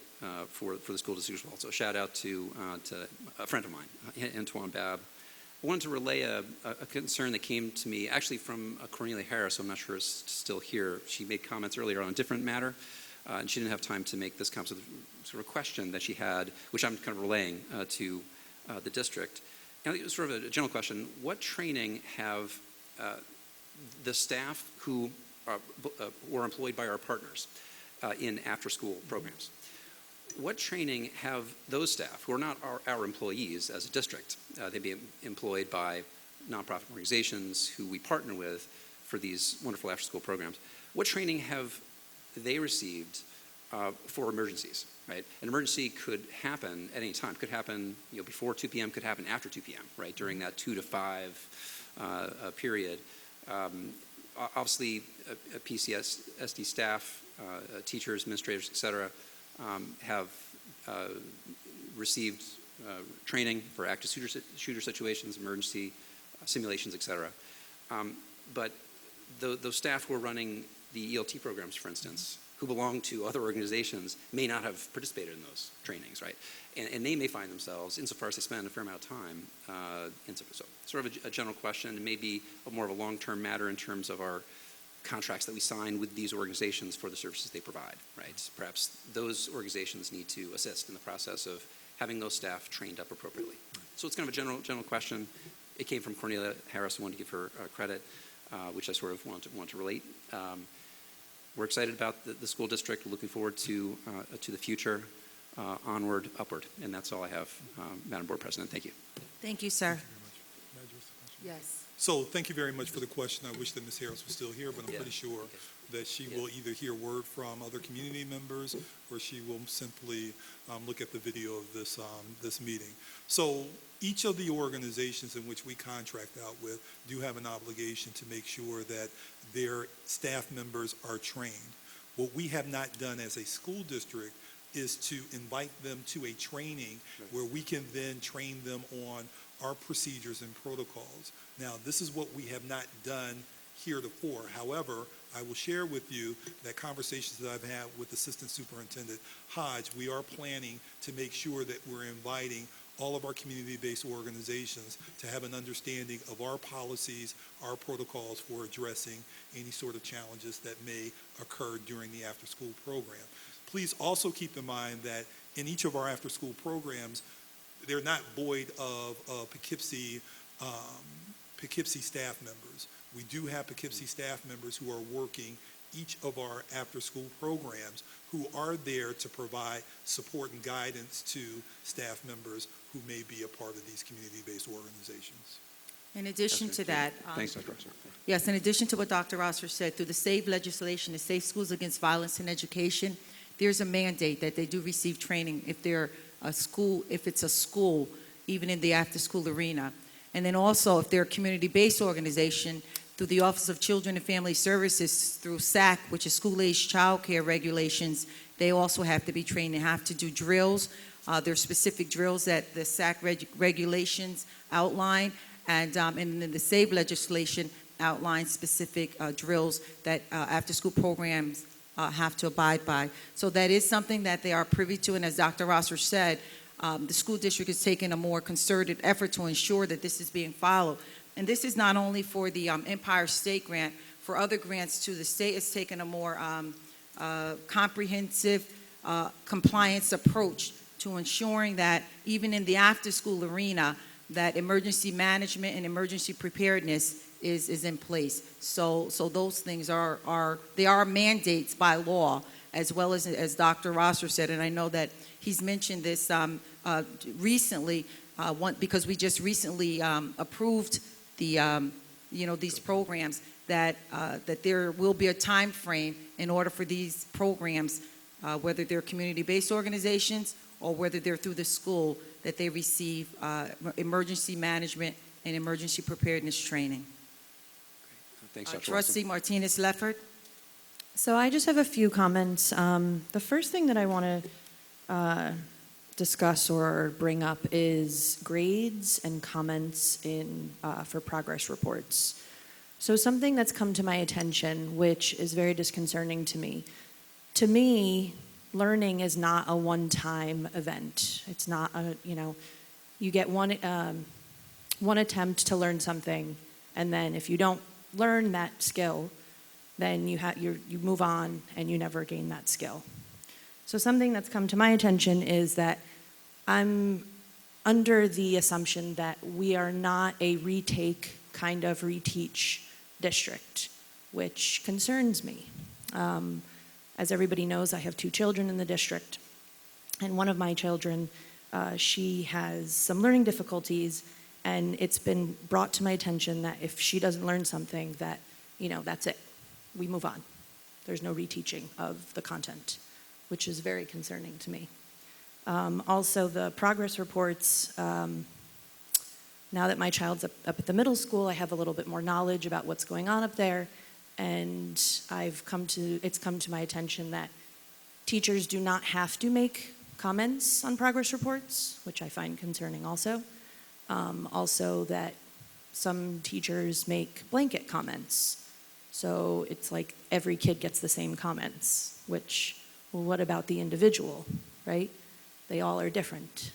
for the school district as well. So a shout out to a friend of mine, Antoine Babb. I wanted to relay a concern that came to me actually from Cornelia Harris, who I'm not sure is still here. She made comments earlier on a different matter, and she didn't have time to make this comment. So the sort of question that she had, which I'm kind of relaying to the district. And it was sort of a general question. What training have the staff who were employed by our partners in after-school programs? What training have those staff, who are not our employees as a district, they'd be employed by nonprofit organizations who we partner with for these wonderful after-school programs, what training have they received for emergencies, right? An emergency could happen at any time. Could happen before 2 p.m., could happen after 2 p.m., right, during that 2 to 5 period. Obviously, PCSD staff, teachers, administrators, et cetera, have received training for active shooter situations, emergency simulations, et cetera. But those staff who are running the ELT programs, for instance, who belong to other organizations, may not have participated in those trainings, right? And they may find themselves, insofar as they spend a fair amount of time, so sort of a general question, and maybe more of a long-term matter in terms of our contracts that we sign with these organizations for the services they provide, right? Perhaps those organizations need to assist in the process of having those staff trained up appropriately. So it's kind of a general question. It came from Cornelia Harris. I wanted to give her credit, which I sort of want to relate. We're excited about the school district. We're looking forward to the future, onward, upward. And that's all I have, Madam Board President. Thank you. Thank you, sir. May I address the question? Yes. So thank you very much for the question. I wish that Ms. Harris was still here, but I'm pretty sure that she will either hear word from other community members or she will simply look at the video of this meeting. So each of the organizations in which we contract out with do have an obligation to make sure that their staff members are trained. What we have not done as a school district is to invite them to a training where we can then train them on our procedures and protocols. Now, this is what we have not done heretofore. However, I will share with you that conversations that I've had with Assistant Superintendent Hodge, we are planning to make sure that we're inviting all of our community-based organizations to have an understanding of our policies, our protocols for addressing any sort of challenges that may occur during the after-school program. Please also keep in mind that in each of our after-school programs, they're not void of Poughkeepsie staff members. We do have Poughkeepsie staff members who are working each of our after-school programs who are there to provide support and guidance to staff members who may be a part of these community-based organizations. In addition to that, Thanks, Dr. Rosser. yes, in addition to what Dr. Rosser said, through the SAVE legislation, the Safe Schools Against Violence in Education, there's a mandate that they do receive training if they're a school, if it's a school, even in the after-school arena. And then also, if they're a community-based organization, through the Office of Children and Family Services, through SAC, which is school-age child care regulations, they also have to be trained. They have to do drills. There are specific drills that the SAC regulations outline, and then the SAVE legislation outlines specific drills that after-school programs have to abide by. So that is something that they are privy to, and as Dr. Rosser said, the school district is taking a more concerted effort to ensure that this is being followed. And this is not only for the Empire State Grant, for other grants too. The state has taken a more comprehensive compliance approach to ensuring that even in the after-school arena, that emergency management and emergency preparedness is in place. So those things are mandates by law, as well as Dr. Rosser said, and I know that he's mentioned this recently, because we just recently approved the these programs, that there will be a time frame in order for these programs, whether they're community-based organizations or whether they're through the school, that they receive emergency management and emergency preparedness training. Thanks, Dr. Trustee Martinez Leffert. So I just have a few comments. The first thing that I want to discuss or bring up is grades and comments for progress reports. So something that's come to my attention, which is very disconcerting to me, learning is not a one-time event. It's not you get one attempt to learn something, and then if you don't learn that skill, then you move on and you never gain that skill. So something that's come to my attention is that I'm under the assumption that we are not a retake kind of reteach district, which concerns me. As everybody knows, I have 2 children in the district, and one of my children, she has some learning difficulties, and it's been brought to my attention that if she doesn't learn something, that, that's it. We move on. There's no reteaching of the content, which is very concerning to me. Also, the progress reports, now that my child's up at the middle school, I have a little bit more knowledge about what's going on up there, and it's come to my attention that teachers do not have to make comments on progress reports, which I find concerning also. Also that some teachers make blanket comments. So it's like every kid gets the same comments, which, well, what about the individual, right? They all are different.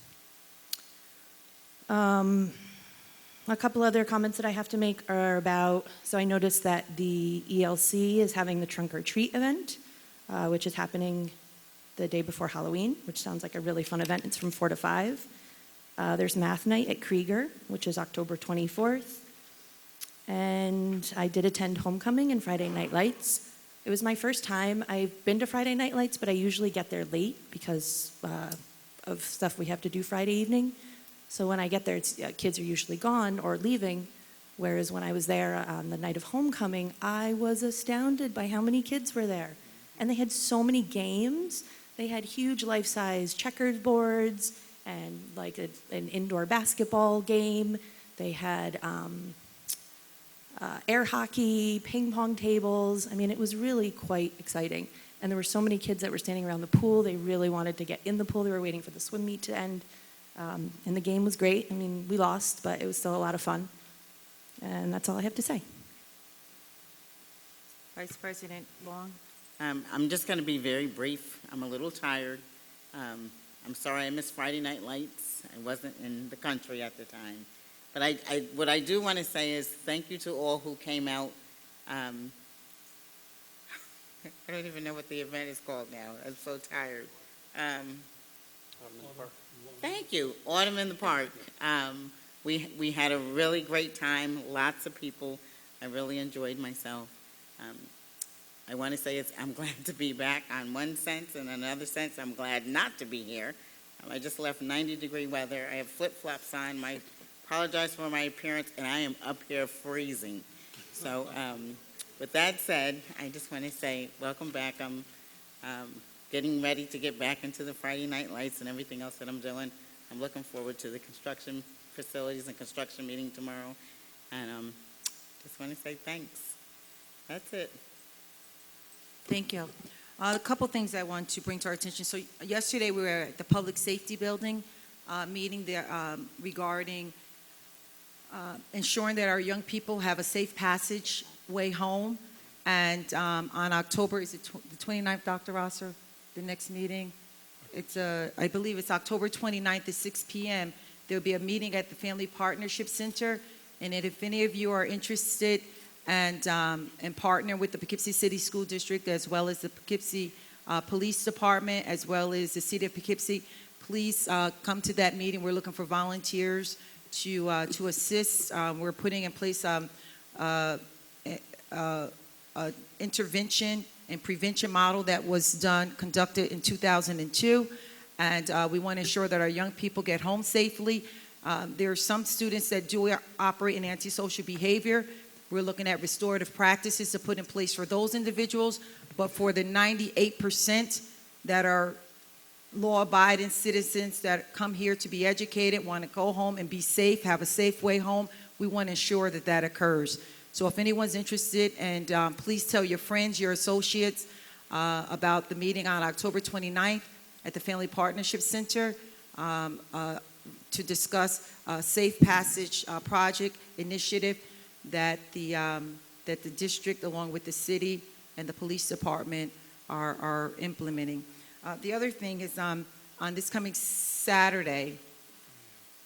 A couple other comments that I have to make are about, so I noticed that the ELC is having the trunk or treat event, which is happening the day before Halloween, which sounds like a really fun event. It's from 4 to 5. There's math night at Krieger, which is October 24th. And I did attend homecoming and Friday Night Lights. It was my first time. I've been to Friday Night Lights, but I usually get there late because of stuff we have to do Friday evening. So when I get there, kids are usually gone or leaving, whereas when I was there on the night of homecoming, I was astounded by how many kids were there. And they had so many games. They had huge life-size checkers boards and like an indoor basketball game. They had air hockey, ping pong tables. I mean, it was really quite exciting. And there were so many kids that were standing around the pool. They really wanted to get in the pool. They were waiting for the swim meet to end. And the game was great. I mean, we lost, but it was still a lot of fun. And that's all I have to say. Vice President Long? I'm just going to be very brief. I'm a little tired. I'm sorry I missed Friday Night Lights. I wasn't in the country at the time. But what I do want to say is thank you to all who came out. I don't even know what the event is called now. I'm so tired. Thank you. Autumn in the Park. We had a really great time, lots of people. I really enjoyed myself. I want to say I'm glad to be back on one sense, and in another sense, I'm glad not to be here. I just left 90-degree weather. I have flip-flops on. I apologize for my appearance, and I am up here freezing. So with that said, I just want to say welcome back. I'm getting ready to get back into the Friday Night Lights and everything else that I'm doing. I'm looking forward to the construction facilities and construction meeting tomorrow. And just want to say thanks. That's it. Thank you. A couple things I want to bring to our attention. So yesterday we were at the Public Safety Building meeting there regarding ensuring that our young people have a safe passage way home. And on October, is it the 29th, Dr. Rosser, the next meeting? I believe it's October 29th at 6 p.m. There'll be a meeting at the Family Partnership Center. And if any of you are interested and partner with the Poughkeepsie City School District as well as the Poughkeepsie Police Department as well as the City of Poughkeepsie, please come to that meeting. We're looking for volunteers to assist. We're putting in place intervention and prevention model that was conducted in 2002. And we want to ensure that our young people get home safely. There are some students that do operate in antisocial behavior. We're looking at restorative practices to put in place for those individuals. But for the 98% that are law-abiding citizens that come here to be educated, want to go home and be safe, have a safe way home, we want to ensure that that occurs. So if anyone's interested, and please tell your friends, your associates about the meeting on October 29th at the Family Partnership Center. to discuss a Safe Passage project initiative that the district, along with the city and the police department, are implementing. The other thing is on this coming Saturday,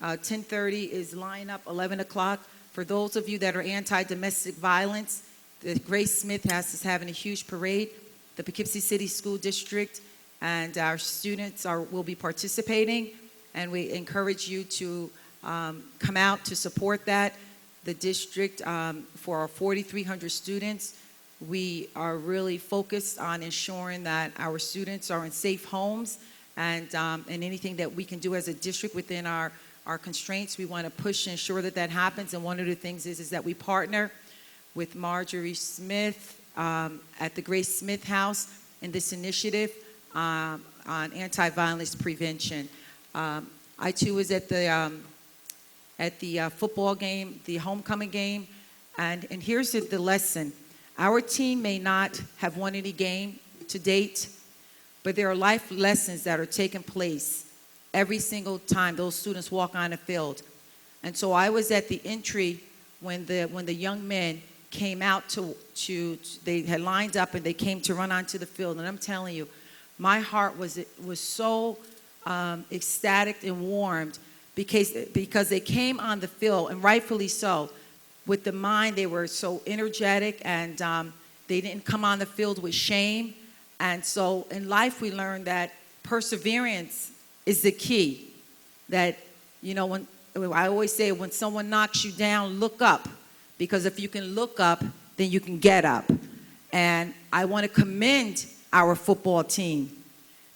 10:30 is line up, 11 o'clock. For those of you that are anti-domestic violence, the Grace Smith House is having a huge parade. The Poughkeepsie City School District and our students will be participating, and we encourage you to come out to support that. The district, for our 4,300 students, we are really focused on ensuring that our students are in safe homes, and anything that we can do as a district within our constraints, we want to push and ensure that that happens. And one of the things is that we partner with Marjorie Smith at the Grace Smith House in this initiative on anti-violence prevention. I too was at the football game, the homecoming game, and here's the lesson. Our team may not have won any game to date, but there are life lessons that are taking place every single time those students walk on the field. And so I was at the entry when the young men came out they had lined up and they came to run onto the field. And I'm telling you, my heart was so ecstatic and warmed because they came on the field, and rightfully so, with the mind. They were so energetic, and they didn't come on the field with shame. And so in life we learned that perseverance is the key. That, when I always say, when someone knocks you down, look up, because if you can look up, then you can get up. And I want to commend our football team.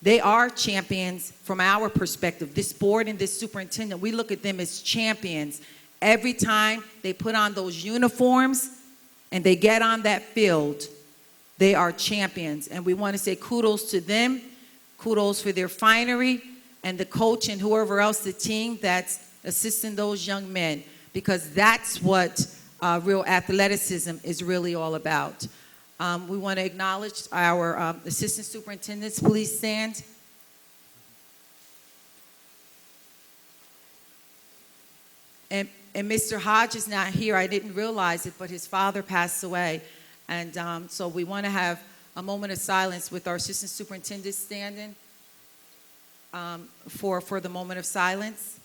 They are champions from our perspective. This board and this superintendent, we look at them as champions. Every time they put on those uniforms and they get on that field, they are champions. And we want to say kudos to them, kudos for their finery, and the coach and whoever else, the team that's assisting those young men, because that's what real athleticism is really all about. We want to acknowledge our assistant superintendents. Please stand. And Mr. Hodge is not here. I didn't realize it, but his father passed away. And so we want to have a moment of silence with our assistant superintendent standing for the moment of silence.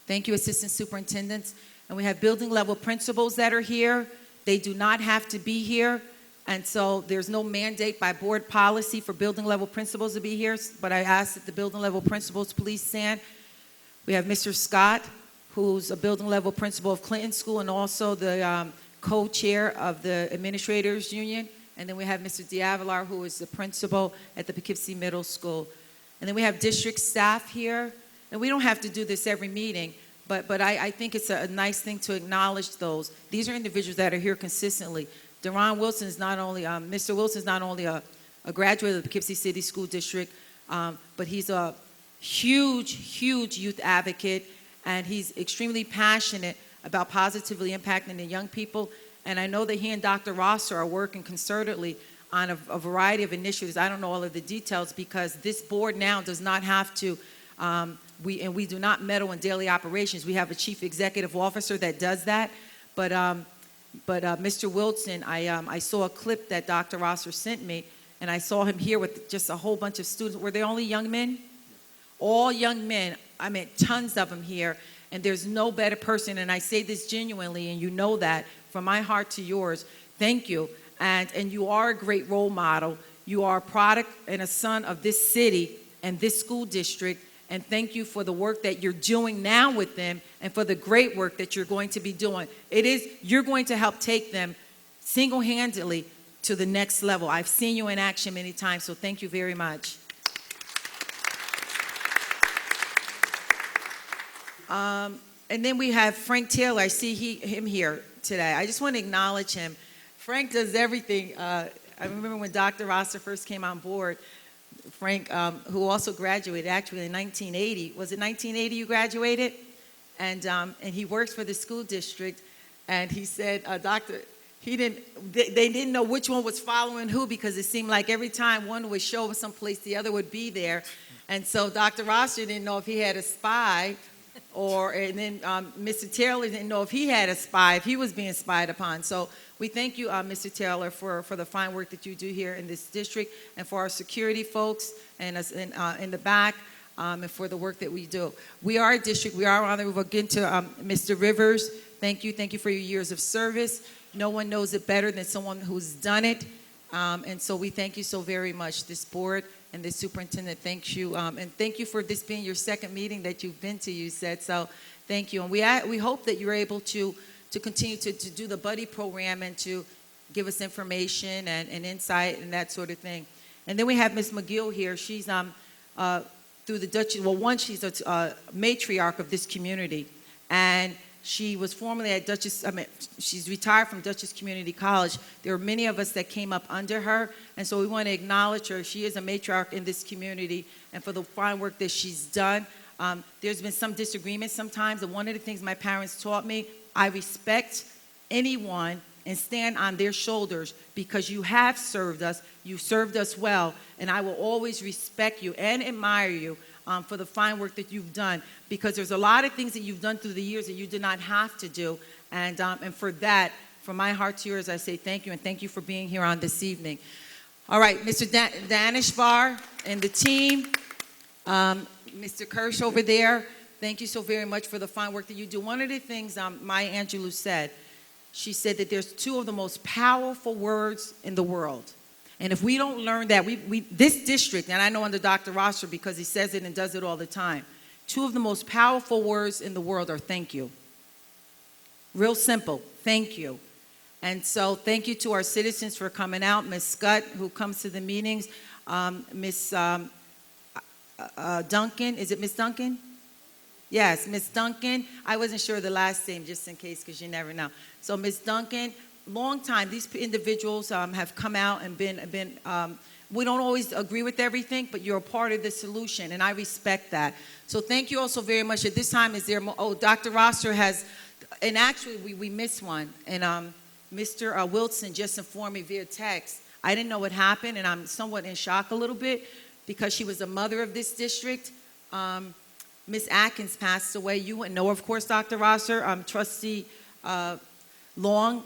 Thank you, assistant superintendents. And we have building level principals that are here. They do not have to be here. And so there's no mandate by board policy for building level principals to be here, but I ask that the building level principals please stand. We have Mr. Scott, who's a building level principal of Clinton School and also the co-chair of the Administrators Union. And then we have Mr. D'Avalar, who is the principal at the Poughkeepsie Middle School. And then we have district staff here. And we don't have to do this every meeting, but I think it's a nice thing to acknowledge those. These are individuals that are here consistently. Deron Wilson is not only, Mr. Wilson is not only a graduate of the Poughkeepsie City School District, but he's a huge, huge youth advocate, and he's extremely passionate about positively impacting the young people. And I know that he and Dr. Rosser are working concertedly on a variety of initiatives. I don't know all of the details because this board now does not have to, we do not meddle in daily operations. We have a chief executive officer that does that. But Mr. Wilson, I saw a clip that Dr. Rosser sent me, and I saw him here with just a whole bunch of students. Were they only young men? All young men. I mean, tons of them here. And there's no better person, and I say this genuinely, and you know that, from my heart to yours. Thank you. And you are a great role model. You are a product and a son of this city and this school district. And thank you for the work that you're doing now with them and for the great work that you're going to be doing. You're going to help take them single-handedly to the next level. I've seen you in action many times, so thank you very much. And then we have Frank Taylor. I see him here today. I just want to acknowledge him. Frank does everything. I remember when Dr. Rosser first came on board, Frank, who also graduated actually in 1980. Was it 1980 you graduated? And he works for the school district. And he said, they didn't know which one was following who because it seemed like every time one would show up someplace, the other would be there. And so Dr. Rosser didn't know if he had a spy, and then Mr. Taylor didn't know if he had a spy, if he was being spied upon. So we thank you, Mr. Taylor, for the fine work that you do here in this district, and for our security folks and us in the back, and for the work that we do. We are a district. We are honorable again to Mr. Rivers. Thank you for your years of service. No one knows it better than someone who's done it. And so we thank you so very much. This board and this superintendent thanks you. And thank you for this being your second meeting that you've been to, you said. So thank you. And we hope that you're able to continue to do the buddy program and to give us information and insight and that sort of thing. And then we have Ms. McGill here. She's through the Dutchess, she's a matriarch of this community. And she was formerly at she's retired from Dutchess Community College. There are many of us that came up under her, and so we want to acknowledge her. She is a matriarch in this community, and for the fine work that she's done. There's been some disagreements sometimes, and one of the things my parents taught me, I respect anyone and stand on their shoulders because you have served us, you served us well, and I will always respect you and admire you for the fine work that you've done, because there's a lot of things that you've done through the years that you did not have to do, and for that, from my heart to yours, I say thank you, and thank you for being here on this evening. All right, Mr. Danishvar and the team, Mr. Kirsch over there, thank you so very much for the fine work that you do. One of the things Maya Angelou said, she said that there's two of the most powerful words in the world. And if we don't learn that, this district, and I know under Dr. Rosser because he says it and does it all the time, two of the most powerful words in the world are thank you. Real simple, thank you. And so thank you to our citizens for coming out. Ms. Scott, who comes to the meetings, Ms. Duncan, is it Ms. Duncan? Yes, Ms. Duncan. I wasn't sure of the last name just in case because you never know. So Ms. Duncan, long time, these individuals have come out and been we don't always agree with everything, but you're a part of the solution, and I respect that. So thank you also very much. At this time, is there more? Oh, Dr. Rosser has, and actually we missed one, and Mr. Wilson just informed me via text. I didn't know what happened, and I'm somewhat in shock a little bit because she was a mother of this district. Ms. Atkins passed away. You wouldn't know, of course, Dr. Rosser. Trustee Long